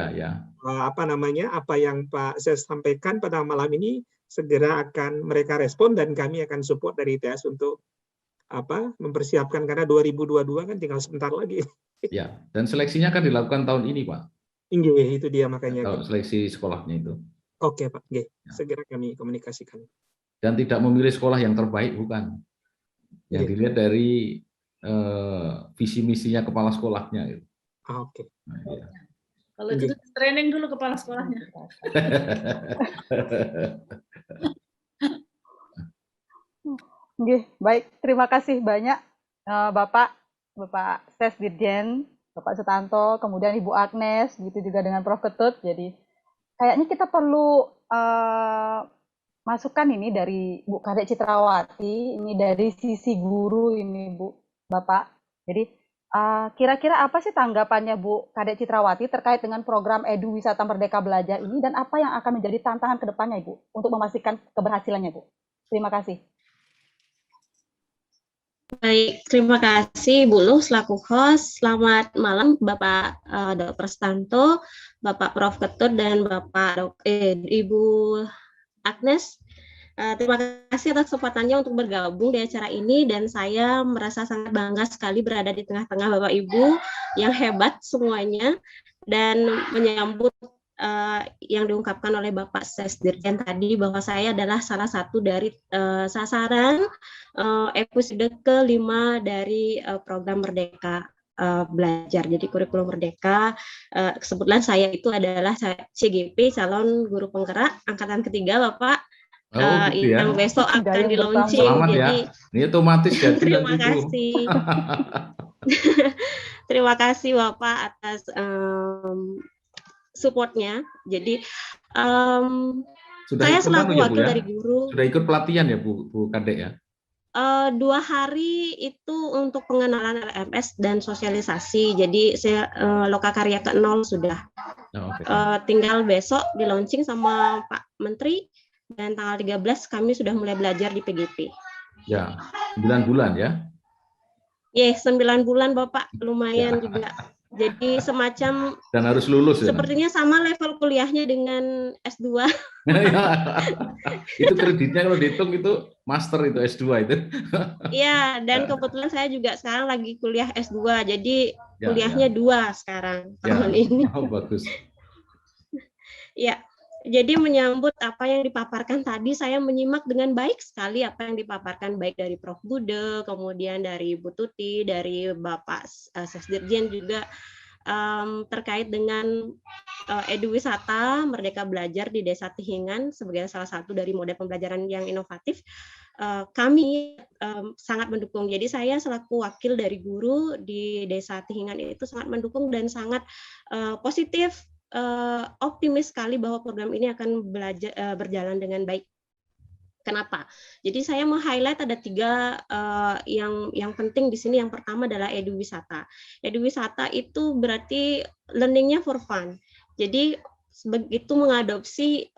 apa yang Pak Ses sampaikan pada malam ini segera akan mereka respon dan kami akan support dari ITS untuk mempersiapkan, karena 2022 kan tinggal sebentar lagi. Ya, dan seleksinya kan dilakukan tahun ini Pak. Itu dia makanya. Kalau seleksi sekolahnya itu. Oke Pak, segera kami komunikasikan. Dan tidak memilih sekolah yang terbaik, bukan. Yang dilihat dari visi misinya kepala sekolahnya. Gitu. Oke. Nah, ya. Kalau itu training dulu kepala sekolahnya. Baik, terima kasih banyak Bapak Ses Dirjen, Bapak Sutanto, kemudian Ibu Agnes, begitu juga dengan Prof. Ketut. Jadi kayaknya kita perlu masukan ini dari Bu Kadek Citrawati, ini dari sisi guru ini Bu, Bapak. Jadi kira-kira apa sih tanggapannya Bu Kadek Citrawati terkait dengan program Eduwisata Merdeka Belajar ini, dan apa yang akan menjadi tantangan ke depannya Ibu untuk memastikan keberhasilannya Bu? Terima kasih. Baik, terima kasih Bu Luh selaku host. Selamat malam Bapak Dr. Sutanto, Bapak Prof. Ketut, dan Bapak Ibu Agnes. Terima kasih atas kesempatannya untuk bergabung di acara ini, dan saya merasa sangat bangga sekali berada di tengah-tengah Bapak Ibu yang hebat semuanya, dan menyambut yang diungkapkan oleh Bapak Ses Dirjen tadi, bahwa saya adalah salah satu dari sasaran episode ke-5 dari program Merdeka Belajar, jadi kurikulum Merdeka. Kebetulan saya itu adalah CGP, calon guru penggerak angkatan ketiga Bapak. Yang besok akan di launching. Selamat jadi, ya. Ini otomatis jadi. Terima kasih. Terima kasih Bapak atas supportnya. Jadi saya selaku wakil dari guru. Sudah ikut pelatihan ya Bu Kadek ya? 2 hari itu untuk pengenalan LMS dan sosialisasi. Jadi saya Lokakarya ke-0 sudah. Tinggal besok di launching sama Pak Menteri, dan tanggal 13 kami sudah mulai belajar di PGP. Ya, 9 bulan ya? 9 bulan Bapak, lumayan juga. Jadi semacam, dan harus lulus ya? Sepertinya sama level kuliahnya dengan S2. Itu kreditnya kalau dihitung itu master itu S2 itu. Iya, dan kebetulan saya juga sekarang lagi kuliah S2, jadi kuliahnya 2 sekarang tahun ini. Oh, bagus. Ya, jadi menyambut apa yang dipaparkan tadi, saya menyimak dengan baik sekali apa yang dipaparkan, baik dari Prof. Bude, kemudian dari Bu Tuti, dari Bapak Ses Dirjen juga. terkait dengan eduwisata Merdeka Belajar di Desa Tihingan sebagai salah satu dari model pembelajaran yang inovatif. Kami sangat mendukung. Jadi saya selaku wakil dari guru di Desa Tihingan itu sangat mendukung dan sangat positif, optimis sekali bahwa program ini akan berjalan dengan baik. Kenapa? Jadi saya mau highlight ada 3 yang penting di sini. Yang pertama adalah eduwisata. Eduwisata itu berarti learning-nya for fun. Jadi begitu mengadopsi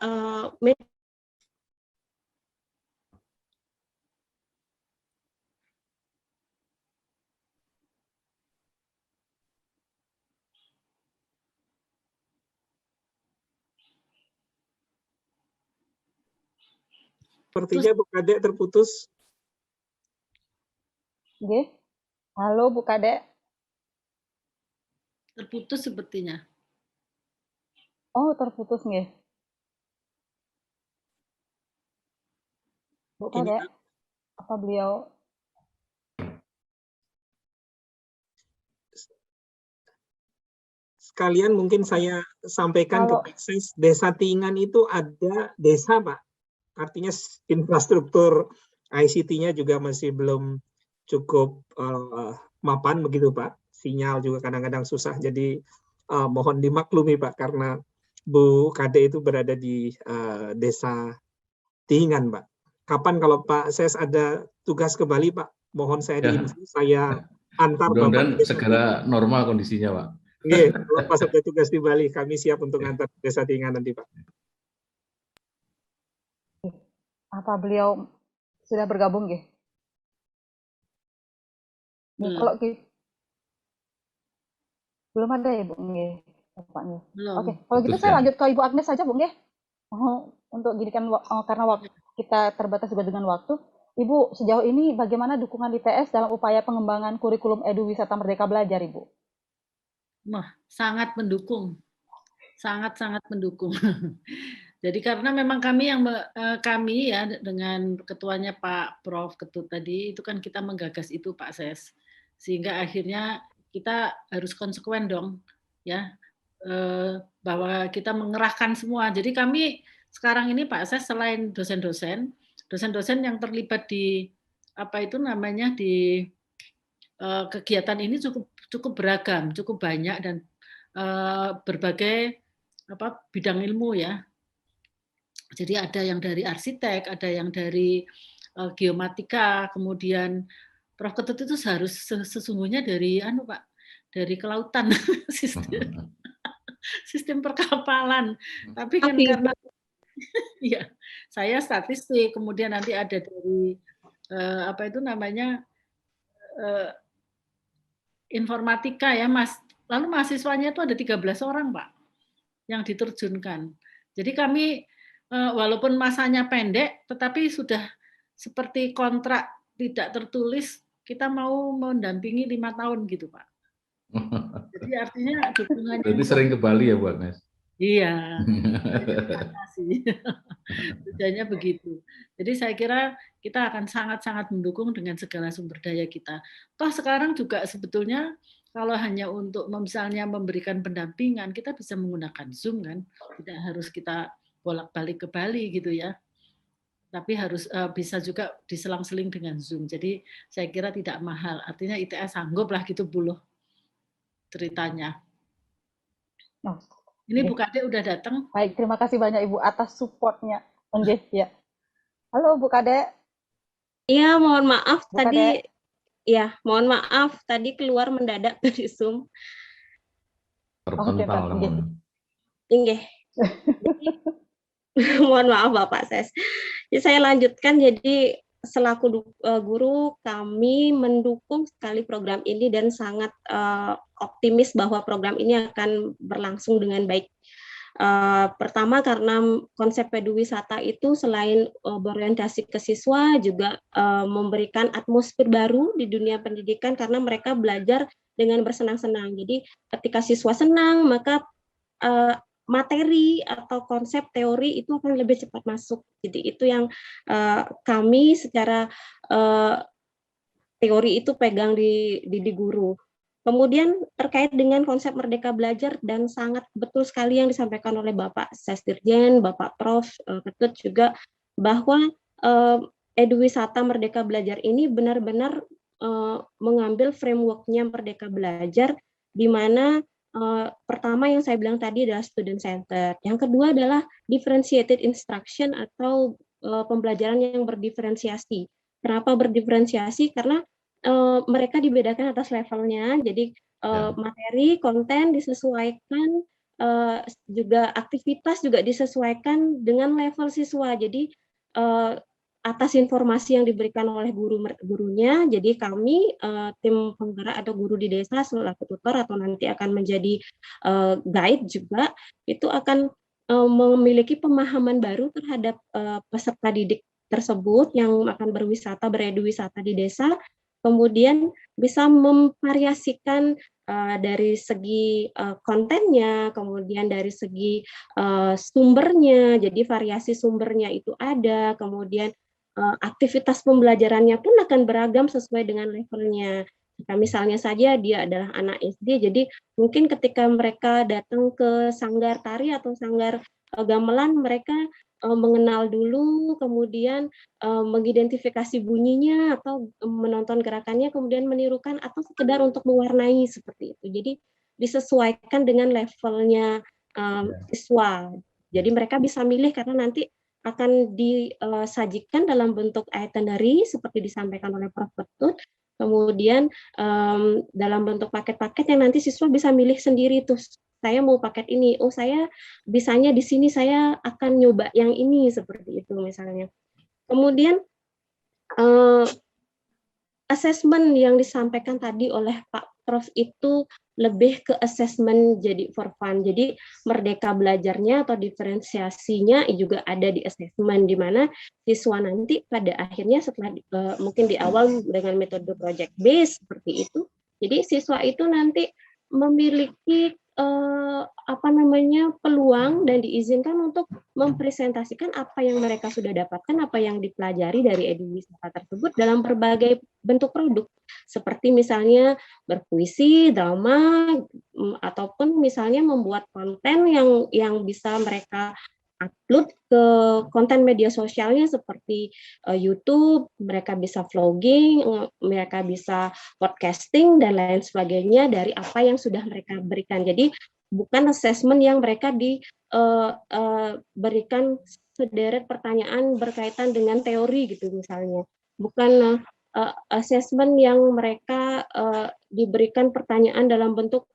Sepertinya Bu Kadek terputus. Nggih. Halo Bu Kadek. Terputus sepertinya. Oh, terputus nggih. Bu Ini Kadek, apa beliau sekalian mungkin saya sampaikan Kalau- ke Pak Ses, Desa Tihingan itu ada desa, Pak. Artinya infrastruktur ICT-nya juga masih belum cukup mapan begitu, Pak. Sinyal juga kadang-kadang susah. Jadi mohon dimaklumi, Pak, karena Bu Kade itu berada di Desa Tihingan, Pak. Kapan kalau Pak Ses ada tugas ke Bali, Pak? Mohon saya diinfo, saya antar Bapak. Mudah-mudahan segera normal kondisinya, Pak. Oke, kalau pas ada tugas di Bali, kami siap untuk ngantar Desa Tihingan nanti, Pak. apa beliau sudah bergabung nggih? Belum. Kalau belum ada ya Bu nggih, Bapaknya. Belum. Oke, kalau gitu Putus saya ya. lanjut ke Ibu Agnes saja Bu nggih. Untuk ginikan karena kita terbatas juga dengan waktu. Ibu, sejauh ini bagaimana dukungan ITS dalam upaya pengembangan kurikulum eduwisata Merdeka Belajar, Ibu? Sangat mendukung. Sangat-sangat mendukung. Jadi karena memang kami ya dengan ketuanya Pak Prof Ketut tadi itu kan kita menggagas itu Pak Ses. Sehingga akhirnya kita harus konsekuen dong ya bahwa kita mengerahkan semua. Jadi kami sekarang ini Pak Ses selain dosen-dosen yang terlibat di di kegiatan ini cukup beragam, cukup banyak dan berbagai bidang ilmu ya. Jadi ada yang dari arsitek, ada yang dari geomatika, kemudian Prof Ketut itu sesungguhnya dari dari kelautan sistem perkapalan. Tapi kan karena ya saya statistik, kemudian nanti ada dari informatika ya Mas. Lalu mahasiswanya itu ada 13 orang Pak yang diterjunkan. Jadi kami walaupun masanya pendek, tetapi sudah seperti kontrak tidak tertulis, kita mau mendampingi 5 tahun gitu Pak. Jadi artinya dukungannya. Berarti sering ke Bali ya Bu Agnes? Iya, tujuannya begitu. Jadi saya kira kita akan sangat-sangat mendukung dengan segala sumber daya kita. Toh sekarang juga sebetulnya kalau hanya untuk misalnya memberikan pendampingan, kita bisa menggunakan Zoom kan, tidak harus kita bolak-balik ke Bali gitu ya. Tapi harus bisa juga diselang-seling dengan Zoom. Jadi saya kira tidak mahal. Artinya ITS sanggup lah gitu buluh ceritanya. Oh, ini Bu Kade udah datang. Baik, terima kasih banyak Ibu atas supportnya. Ya. Halo Bu Kade. Iya, mohon maaf Bu tadi. Kade. Ya, mohon maaf tadi keluar mendadak dari Zoom. Terpental namanya. Inggih. Mohon maaf Bapak Ses. Jadi saya lanjutkan, jadi selaku guru kami mendukung sekali program ini dan sangat optimis bahwa program ini akan berlangsung dengan baik. Pertama karena konsep eduwisata itu selain berorientasi ke siswa juga memberikan atmosfer baru di dunia pendidikan karena mereka belajar dengan bersenang-senang. Jadi ketika siswa senang maka materi atau konsep teori itu akan lebih cepat masuk. Jadi itu yang kami secara teori itu pegang di guru. Kemudian terkait dengan konsep Merdeka Belajar dan sangat betul sekali yang disampaikan oleh Bapak Sesdirjen, Bapak Prof. Ketut juga bahwa Eduwisata Merdeka Belajar ini benar-benar mengambil framework-nya Merdeka Belajar, di mana pertama yang saya bilang tadi adalah student centered, yang kedua adalah differentiated instruction atau pembelajaran yang berdiferensiasi. Kenapa berdiferensiasi? Karena mereka dibedakan atas levelnya, jadi materi, konten disesuaikan, juga aktivitas juga disesuaikan dengan level siswa. Jadi atas informasi yang diberikan oleh gurunya, jadi kami tim penggerak atau guru di desa selaku tutor atau nanti akan menjadi guide juga, itu akan memiliki pemahaman baru terhadap peserta didik tersebut yang akan bereduwisata di desa. Kemudian bisa memvariasikan dari segi kontennya, kemudian dari segi sumbernya, jadi variasi sumbernya itu ada, kemudian aktivitas pembelajarannya pun akan beragam sesuai dengan levelnya. Misalnya saja dia adalah anak SD, jadi mungkin ketika mereka datang ke sanggar tari atau sanggar gamelan, mereka mengenal dulu, kemudian mengidentifikasi bunyinya atau menonton gerakannya, kemudian menirukan atau sekedar untuk mewarnai seperti itu. Jadi disesuaikan dengan levelnya siswa. Jadi mereka bisa milih karena nanti akan disajikan dalam bentuk itinerary seperti disampaikan oleh Prof. Ketut. Kemudian dalam bentuk paket-paket yang nanti siswa bisa milih sendiri tuh. Saya mau paket ini, oh saya bisanya di sini, saya akan nyoba yang ini, seperti itu misalnya. Kemudian assessment yang disampaikan tadi oleh Pak Prof itu lebih ke assessment jadi for fun. Jadi merdeka belajarnya atau diferensiasinya juga ada di assessment, di mana siswa nanti pada akhirnya setelah mungkin di awal dengan metode project based seperti itu. Jadi siswa itu nanti memiliki peluang dan diizinkan untuk mempresentasikan apa yang mereka sudah dapatkan, apa yang dipelajari dari Eduwisata tersebut dalam berbagai bentuk produk, seperti misalnya berpuisi, drama, ataupun misalnya membuat konten yang bisa mereka upload ke konten media sosialnya seperti YouTube, mereka bisa vlogging, mereka bisa podcasting dan lain sebagainya dari apa yang sudah mereka berikan. Jadi bukan assessment yang mereka diberikan sederet pertanyaan berkaitan dengan teori gitu misalnya. Bukan assessment yang mereka diberikan pertanyaan dalam bentuk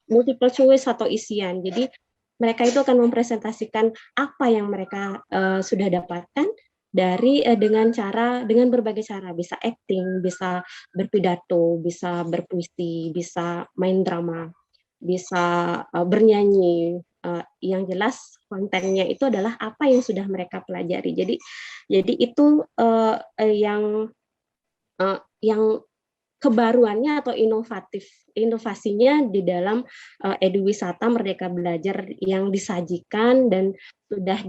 multiple choice atau isian. Jadi mereka itu akan mempresentasikan apa yang mereka sudah dapatkan dengan berbagai cara, bisa acting, bisa berpidato, bisa berpuisi, bisa main drama, bisa bernyanyi. Yang jelas kontennya itu adalah apa yang sudah mereka pelajari. Jadi itu yang kebaruannya atau inovasinya di dalam Eduwisata Merdeka Belajar yang disajikan dan sudah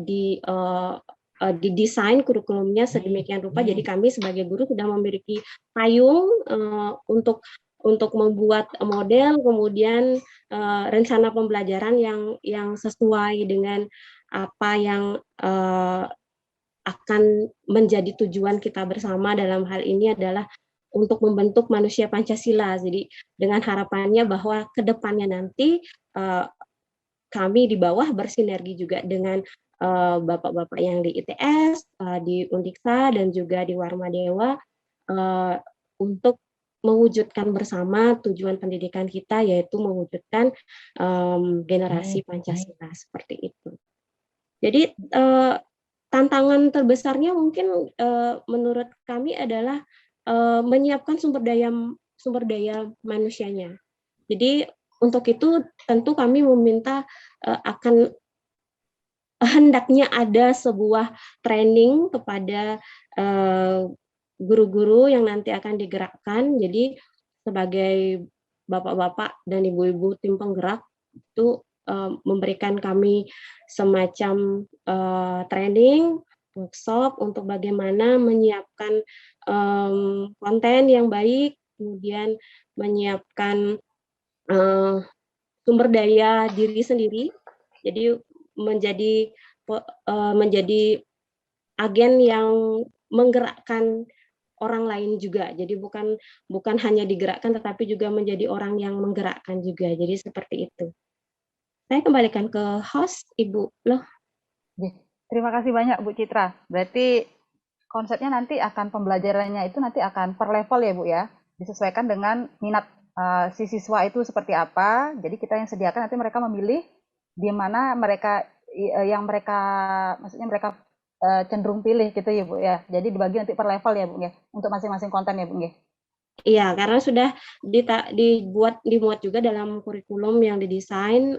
didesain kurikulumnya sedemikian rupa. Jadi kami sebagai guru sudah memiliki payung untuk membuat model, kemudian rencana pembelajaran yang sesuai dengan apa yang akan menjadi tujuan kita bersama dalam hal ini adalah untuk membentuk manusia Pancasila. Jadi dengan harapannya bahwa ke depannya nanti kami di bawah bersinergi juga dengan bapak-bapak yang di ITS, di Undiksa, dan juga di Warma Dewa untuk mewujudkan bersama tujuan pendidikan kita, yaitu mewujudkan generasi Pancasila seperti itu. Jadi tantangan terbesarnya mungkin menurut kami adalah menyiapkan sumber daya manusianya. Jadi untuk itu tentu kami meminta akan hendaknya ada sebuah training kepada guru-guru yang nanti akan digerakkan. Jadi sebagai bapak-bapak dan ibu-ibu tim penggerak itu memberikan kami semacam training, workshop untuk bagaimana menyiapkan konten yang baik, kemudian menyiapkan sumber daya diri sendiri, jadi menjadi agen yang menggerakkan orang lain juga. Jadi bukan hanya digerakkan, tetapi juga menjadi orang yang menggerakkan juga. Jadi seperti itu. Saya kembalikan ke host, Ibu Loh. Terima kasih banyak Bu Citra. Berarti konsepnya nanti akan pembelajarannya itu nanti akan per level ya Bu ya, disesuaikan dengan minat si siswa itu seperti apa. Jadi kita yang sediakan nanti mereka memilih di mana mereka maksudnya mereka cenderung pilih gitu ya Bu ya. Jadi dibagi nanti per level ya Bu ya, untuk masing-masing konten ya Bu ya. Iya, karena sudah dimuat juga dalam kurikulum yang didesain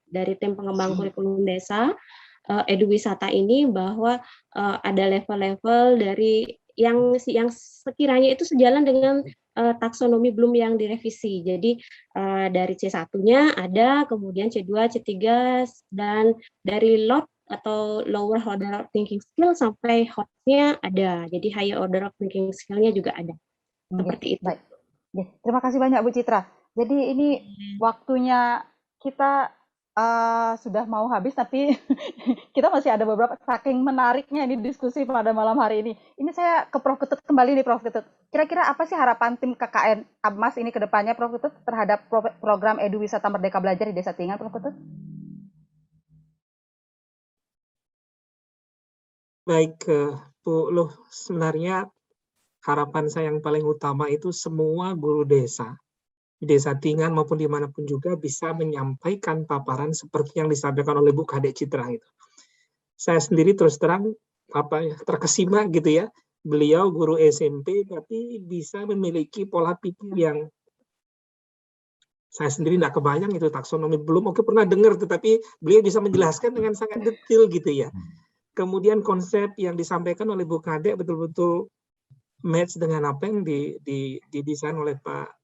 dari tim pengembang kurikulum desa Eduwisata ini, bahwa ada level-level dari yang sekiranya itu sejalan dengan taksonomi Bloom yang direvisi. Jadi dari C1-nya ada, kemudian C2, C3, dan dari LOT atau lower order of thinking skill sampai HOT-nya ada. Jadi higher order of thinking skill-nya juga ada. Seperti itu. Baik. Terima kasih banyak Bu Citra. Jadi ini waktunya kita sudah mau habis, tapi kita masih ada beberapa, saking menariknya ini diskusi pada malam hari ini. Ini saya ke Prof Ketut kembali nih Prof Ketut. Kira-kira apa sih harapan tim KKN Abmas ini ke depannya Prof Ketut terhadap program Eduwisata Merdeka Belajar di Desa Tingan, Prof Ketut? Baik, Bu Loh, sebenarnya harapan saya yang paling utama itu semua guru desa, di Desa Tingan maupun dimanapun juga, bisa menyampaikan paparan seperti yang disampaikan oleh Bu Kadek Citra itu. Saya sendiri terus terang terkesima gitu ya, beliau guru SMP tapi bisa memiliki pola pikir yang saya sendiri tidak kebayang itu taksonomi Bloom. Oke, pernah dengar, tetapi beliau bisa menjelaskan dengan sangat detail gitu ya. Kemudian konsep yang disampaikan oleh Bu Kadek betul-betul match dengan apa yang didesain oleh Pak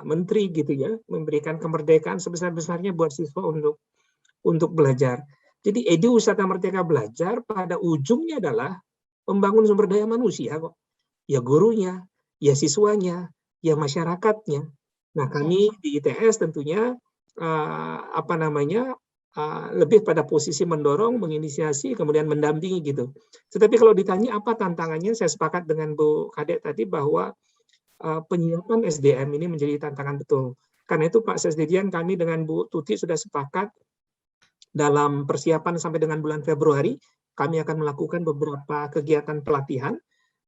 Menteri gitu ya, memberikan kemerdekaan sebesar-besarnya buat siswa untuk belajar. Jadi Eduwisata Merdeka Belajar pada ujungnya adalah membangun sumber daya manusia kok. Ya gurunya, ya siswanya, ya masyarakatnya. Nah, kami di ITS tentunya lebih pada posisi mendorong, menginisiasi, kemudian mendampingi gitu. Tetapi kalau ditanya apa tantangannya, saya sepakat dengan Bu Kadek tadi bahwa penyiapan SDM ini menjadi tantangan betul. Karena itu Pak Sesdirian, kami dengan Bu Tuti sudah sepakat dalam persiapan sampai dengan bulan Februari, kami akan melakukan beberapa kegiatan pelatihan,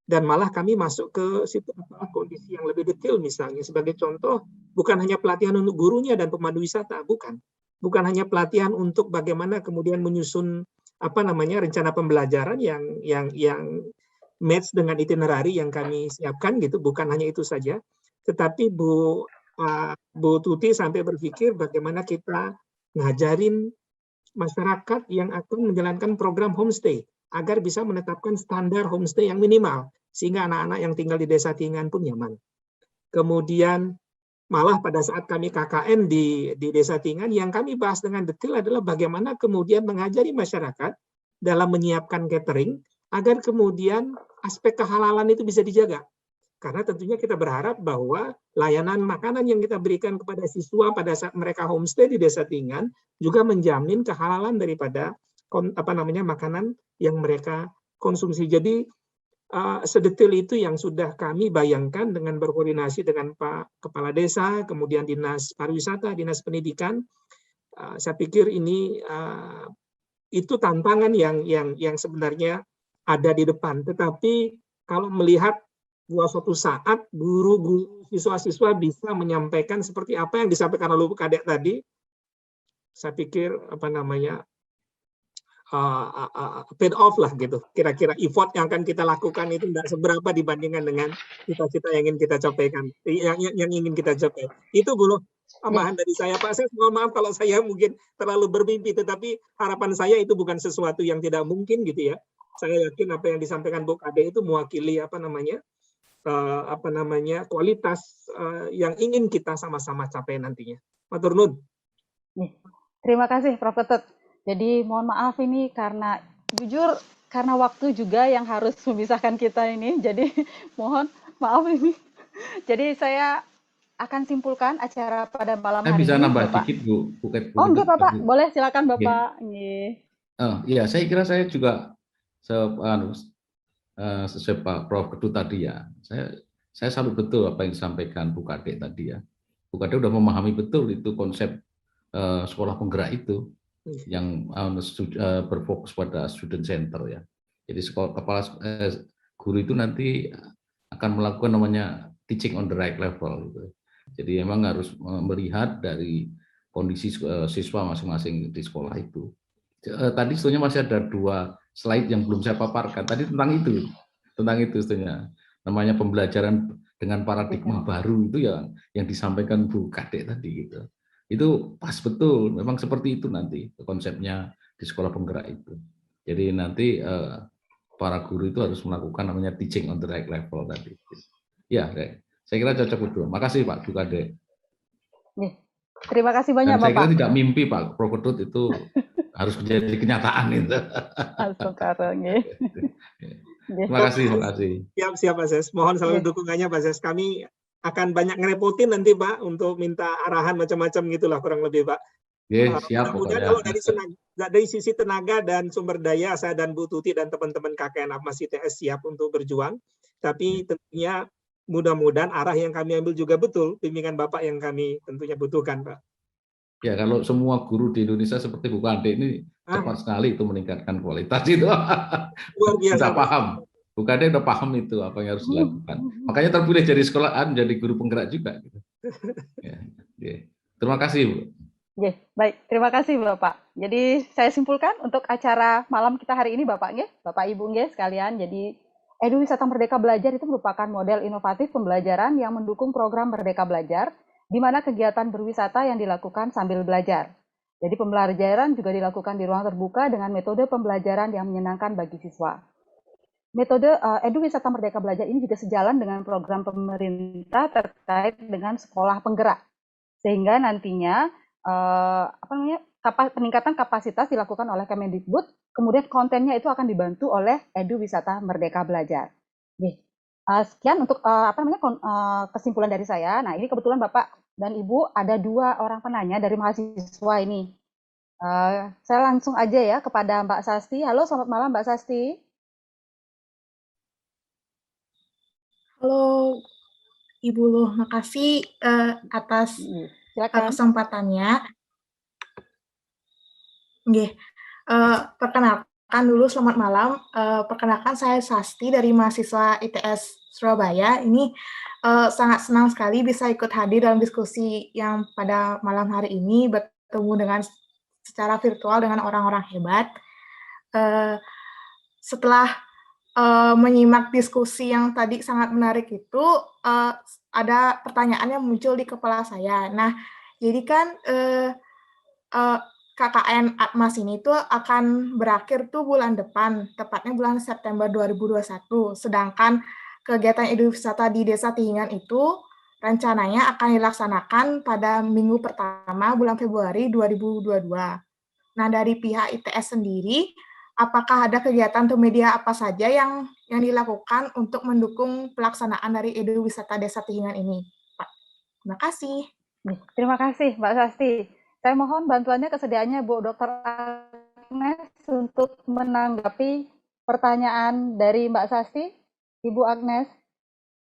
dan malah kami masuk ke situ kondisi yang lebih detail. Misalnya sebagai contoh, bukan hanya pelatihan untuk gurunya dan pemandu wisata, bukan hanya pelatihan untuk bagaimana kemudian menyusun rencana pembelajaran yang match dengan itinerari yang kami siapkan gitu. Bukan hanya itu saja, tetapi Bu Tuti sampai berpikir bagaimana kita ngajarin masyarakat yang akan menjalankan program homestay agar bisa menetapkan standar homestay yang minimal sehingga anak-anak yang tinggal di Desa Tingan pun nyaman. Kemudian malah pada saat kami KKN di Desa Tingan, yang kami bahas dengan detail adalah bagaimana kemudian mengajari masyarakat dalam menyiapkan catering agar kemudian aspek kehalalan itu bisa dijaga. Karena tentunya kita berharap bahwa layanan makanan yang kita berikan kepada siswa pada saat mereka homestay di Desa Tingan juga menjamin kehalalan daripada makanan yang mereka konsumsi. Jadi sedetail itu yang sudah kami bayangkan dengan berkoordinasi dengan Pak Kepala Desa, kemudian Dinas Pariwisata, Dinas Pendidikan. Saya pikir ini itu tantangan yang sebenarnya ada di depan. Tetapi kalau melihat bahwa suatu saat guru-guru, siswa-siswa bisa menyampaikan seperti apa yang disampaikan oleh Bu Kadek tadi, saya pikir paid off lah gitu. Kira-kira effort yang akan kita lakukan itu tidak seberapa dibandingkan dengan cita-cita yang ingin kita capaikan, yang ingin kita capai. Itu belum tambahan dari saya, Pak. Saya mohon maaf kalau saya mungkin terlalu bermimpi, tetapi harapan saya itu bukan sesuatu yang tidak mungkin gitu ya. Saya yakin apa yang disampaikan Bu Kadek itu mewakili kualitas yang ingin kita sama-sama capai nantinya. Matur nuwun. Terima kasih Prof Ketut. Jadi mohon maaf ini karena jujur karena waktu juga yang harus memisahkan kita ini. Jadi mohon maaf ini. Jadi saya akan simpulkan acara pada malam Saya hari bisa ini, nambah Bapak. dikit, Bu. Oh, enggak, Bapak. Bu. Boleh, silakan, Oke. Bapak. Nggih. Iya, saya kira saya juga sesuai Pak Prof. Ketut tadi ya. Saya salut betul apa yang disampaikan Bu Kade tadi ya. Bu Kade udah memahami betul itu konsep sekolah penggerak itu yang berfokus pada student center ya. Jadi guru itu nanti akan melakukan namanya teaching on the right level gitu. Jadi memang harus melihat dari kondisi siswa masing-masing di sekolah itu. Tadi sebetulnya masih ada 2 slide yang belum saya paparkan. Tadi tentang itu sebetulnya. Namanya pembelajaran dengan paradigma baru itu yang disampaikan Bu Kadek tadi gitu. Itu pas betul, memang seperti itu nanti konsepnya di sekolah penggerak itu. Jadi nanti para guru itu harus melakukan namanya teaching on the right level tadi. Ya, saya kira cocok betul. Makasih Pak Bu Kadek. Terima kasih banyak, Dan saya Bapak. kira tidak mimpi Pak Prof. Ketut itu harus menjadi kenyataan itu. Terima kasih. Siap Pak Ses. Mohon selalu dukungannya Pak Ses. Kami akan banyak ngerepotin nanti Pak untuk minta arahan macam-macam gitulah kurang lebih Pak. Siap Mudah-mudahan kalau dari sisi tenaga dan sumber daya saya dan Bu Tuti dan teman-teman KKN Apmas ITS siap untuk berjuang. Tapi tentunya mudah-mudahan arah yang kami ambil juga betul bimbingan Bapak yang kami tentunya butuhkan Pak. Ya, kalau semua guru di Indonesia seperti Bu Kade ini cepat sekali itu meningkatkan kualitas itu. Luar biasa. Sudah paham. Bu Kade udah paham itu apa yang harus dilakukan. Makanya terpilih dari sekolahan menjadi guru penggerak juga. Terima kasih, Bu. Baik, terima kasih Bapak. Jadi saya simpulkan untuk acara malam kita hari ini Bapak Ibu sekalian. Jadi Edu Wisata Merdeka Belajar itu merupakan model inovatif pembelajaran yang mendukung program Merdeka Belajar, di mana kegiatan berwisata yang dilakukan sambil belajar. Jadi pembelajaran juga dilakukan di ruang terbuka dengan metode pembelajaran yang menyenangkan bagi siswa. Metode Edu Wisata Merdeka Belajar ini juga sejalan dengan program pemerintah terkait dengan sekolah penggerak, sehingga nantinya peningkatan kapasitas dilakukan oleh Kemendikbud, kemudian kontennya itu akan dibantu oleh Edu Wisata Merdeka Belajar. Sekian untuk kesimpulan dari saya. Nah, ini kebetulan Bapak dan Ibu ada 2 orang penanya dari mahasiswa ini. Saya langsung aja ya kepada Mbak Sasti. Halo, selamat malam Mbak Sasti. Halo Ibu Luh, makasih atas kesempatannya. Perkenalkan dulu, selamat malam. Perkenalkan saya Sasti dari mahasiswa ITS Surabaya. Ini sangat senang sekali bisa ikut hadir dalam diskusi yang pada malam hari ini, bertemu dengan secara virtual dengan orang-orang hebat. Setelah menyimak diskusi yang tadi sangat menarik itu, ada pertanyaan yang muncul di kepala saya. Nah, jadi kan KKN Atmas ini tuh akan berakhir tuh bulan depan, tepatnya bulan September 2021. Sedangkan kegiatan edukasi di Desa Tihingan itu rencananya akan dilaksanakan pada minggu pertama bulan Februari 2022. Nah, dari pihak ITS sendiri, apakah ada kegiatan atau media apa saja yang dilakukan untuk mendukung pelaksanaan dari Edu Wisata Desa Tihingan ini, Pak? Terima kasih. Terima kasih, Mbak Sasti. Saya mohon bantuannya, kesediaannya Bu Dr. Agnes untuk menanggapi pertanyaan dari Mbak Sasti. Ibu Agnes,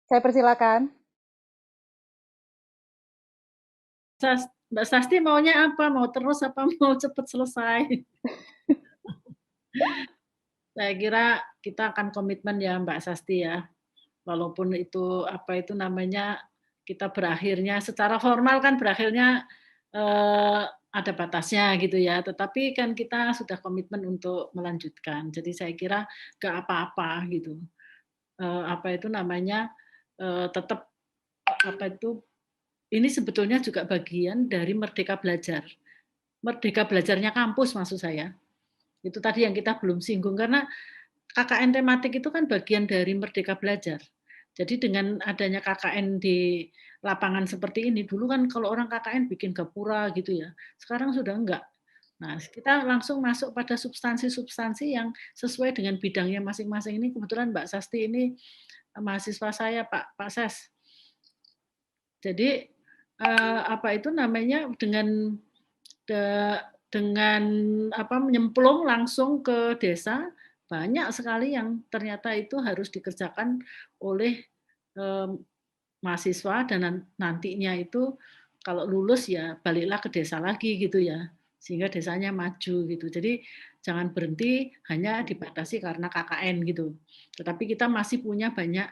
saya persilakan. Mbak Sasti maunya apa? Mau terus apa mau cepat selesai? Saya kira kita akan komitmen ya Mbak Sasti ya. Walaupun itu kita berakhirnya secara formal kan berakhirnya ada batasnya gitu ya. Tetapi kan kita sudah komitmen untuk melanjutkan. Jadi saya kira nggak apa-apa gitu. Tetap ini sebetulnya juga bagian dari Merdeka Belajar. Merdeka Belajarnya kampus maksud saya. Itu tadi yang kita belum singgung, karena KKN tematik itu kan bagian dari Merdeka Belajar. Jadi dengan adanya KKN di lapangan seperti ini, dulu kan kalau orang KKN bikin gapura gitu ya, sekarang sudah enggak. Nah, kita langsung masuk pada substansi-substansi yang sesuai dengan bidangnya masing-masing. Ini kebetulan Mbak Sasti ini mahasiswa saya, Pak Ses. Jadi apa itu namanya dengan menyemplung langsung ke desa, banyak sekali yang ternyata itu harus dikerjakan oleh mahasiswa, dan nantinya itu kalau lulus ya baliklah ke desa lagi gitu ya, sehingga desanya maju gitu. Jadi jangan berhenti hanya dibatasi karena KKN gitu, tetapi kita masih punya banyak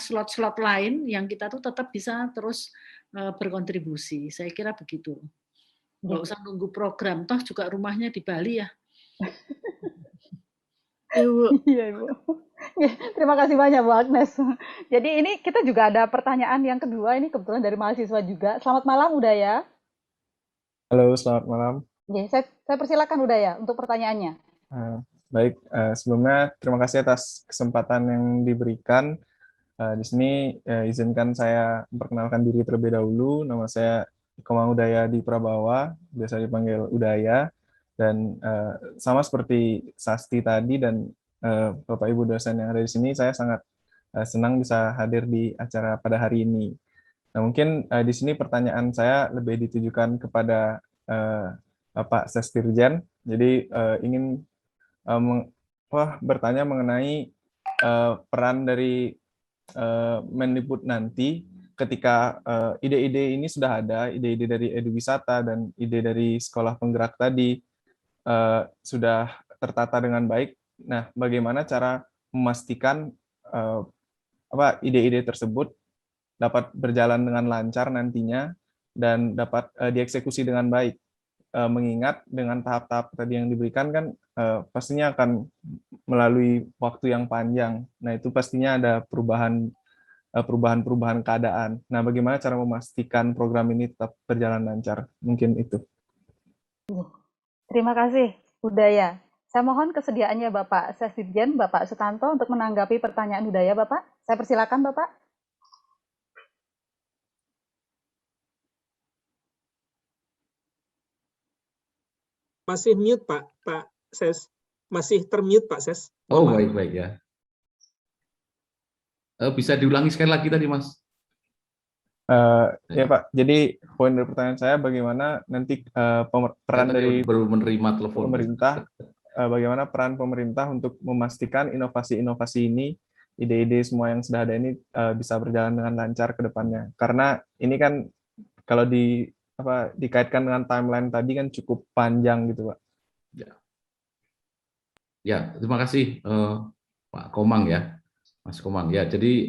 slot-slot lain yang kita tuh tetap bisa terus berkontribusi. Saya kira begitu. Nggak usah nunggu program, toh juga rumahnya di Bali ya. Ibu. Iya, Ibu. Terima kasih banyak, Bu Agnes. Jadi ini kita juga ada pertanyaan yang kedua, ini kebetulan dari mahasiswa juga. Selamat malam, Udaya. Halo, selamat malam. Oke, saya persilakan Udaya untuk pertanyaannya. Baik, sebelumnya terima kasih atas kesempatan yang diberikan. Di sini izinkan saya memperkenalkan diri terlebih dahulu. Nama saya Komang Udaya di Prabawa, biasa dipanggil Udaya. Dan sama seperti Sasti tadi dan Bapak Ibu dosen yang ada di sini, saya sangat senang bisa hadir di acara pada hari ini. Nah, mungkin di sini pertanyaan saya lebih ditujukan kepada Bapak Sestirjen. Jadi ingin bertanya mengenai peran dari Mendikbud nanti ketika ide-ide ini sudah ada, ide-ide dari Eduwisata dan ide dari sekolah penggerak tadi sudah tertata dengan baik. Nah, bagaimana cara memastikan ide-ide tersebut dapat berjalan dengan lancar nantinya dan dapat dieksekusi dengan baik, mengingat dengan tahap-tahap tadi yang diberikan kan pastinya akan melalui waktu yang panjang. Nah, itu pastinya ada perubahan keadaan. Nah, bagaimana cara memastikan program ini tetap berjalan lancar? Mungkin itu. Terima kasih, Udaya. Saya mohon kesediaannya Bapak Sesdirjen, Bapak Sutanto untuk menanggapi pertanyaan Udaya, Bapak. Saya persilakan, Bapak. Masih mute, Pak Ses. Masih termute, Pak Ses. Oh, baik-baik ya. Bisa diulangi sekali lagi tadi, Mas? Ya Pak, jadi poin dari pertanyaan saya bagaimana nanti peran dari baru menerima telepon pemerintah, bagaimana peran pemerintah untuk memastikan inovasi-inovasi ini, ide-ide semua yang sudah ada ini bisa berjalan dengan lancar ke depannya. Karena ini kan kalau dikaitkan dengan timeline tadi kan cukup panjang gitu, Pak. Ya, terima kasih Pak Komang ya, Mas Komang. Ya, jadi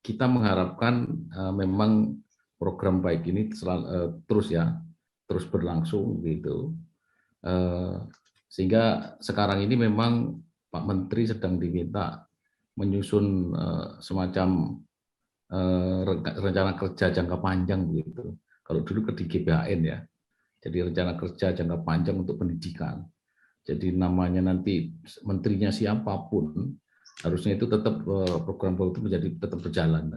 kita mengharapkan memang program baik ini terus berlangsung gitu, sehingga sekarang ini memang Pak Menteri sedang diminta menyusun semacam rencana kerja jangka panjang begitu. Kalau dulu di GBHN ya, jadi rencana kerja jangka panjang untuk pendidikan. Jadi namanya nanti menterinya siapapun, harusnya itu tetap program itu menjadi tetap berjalan.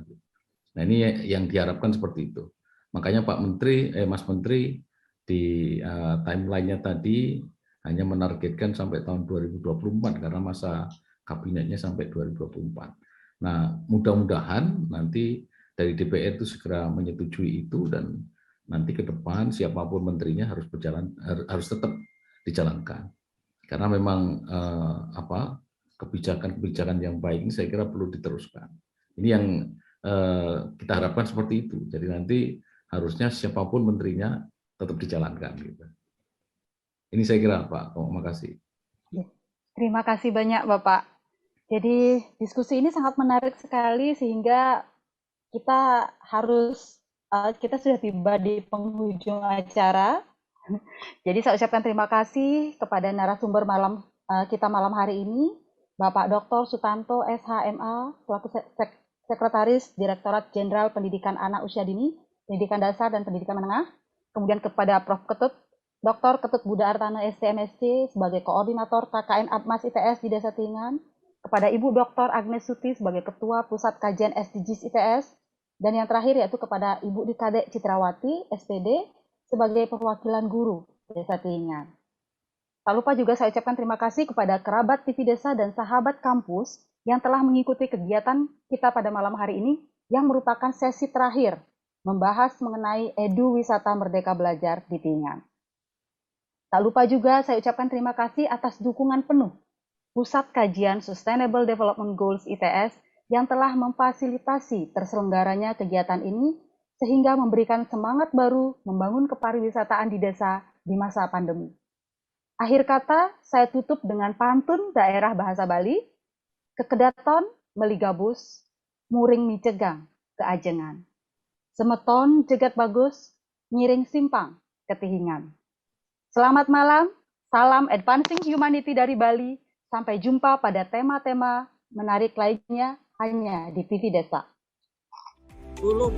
Nah, ini yang diharapkan seperti itu. Makanya Mas Menteri di timeline-nya tadi hanya menargetkan sampai tahun 2024 karena masa kabinetnya sampai 2024. Nah, mudah-mudahan nanti dari DPR itu segera menyetujui itu dan nanti ke depan siapapun menterinya harus tetap dijalankan. Karena memang kebijakan-kebijakan yang baik ini saya kira perlu diteruskan. Ini yang kita harapkan seperti itu. Jadi nanti harusnya siapapun menterinya tetap dijalankan. Gitu. Ini saya kira Pak. Terima kasih. Terima kasih banyak Bapak. Jadi diskusi ini sangat menarik sekali sehingga kita sudah tiba di penghujung acara. Jadi saya ucapkan terima kasih kepada narasumber kita malam hari ini, Bapak Dr. Sutanto SHMA, selaku Sekretaris Direktorat Jenderal Pendidikan Anak Usia Dini, Pendidikan Dasar dan Pendidikan Menengah. Kemudian kepada Prof. Dr. Ketut Budha Artana STMSC sebagai Koordinator KKN Atmas ITS di Desa Tihingan, kepada Ibu Dr. Agnes Suti sebagai Ketua Pusat Kajian SDGs ITS, dan yang terakhir yaitu kepada Ibu Dikade Citrawati SPD sebagai perwakilan guru Desa Tihingan. Tak lupa juga saya ucapkan terima kasih kepada kerabat TV Desa dan sahabat kampus yang telah mengikuti kegiatan kita pada malam hari ini yang merupakan sesi terakhir membahas mengenai Edu Wisata Merdeka Belajar di Tihingan. Tak lupa juga saya ucapkan terima kasih atas dukungan penuh Pusat Kajian Sustainable Development Goals ITS yang telah memfasilitasi terselenggaranya kegiatan ini sehingga memberikan semangat baru membangun kepariwisataan di desa di masa pandemi. Akhir kata, saya tutup dengan pantun daerah bahasa Bali, kekedaton meligabus, muring micegang keajengan. Semeton jegat bagus, nyiring simpang ketihingan. Selamat malam, salam Advancing Humanity dari Bali. Sampai jumpa pada tema-tema menarik lainnya hanya di TV Desa. Belum.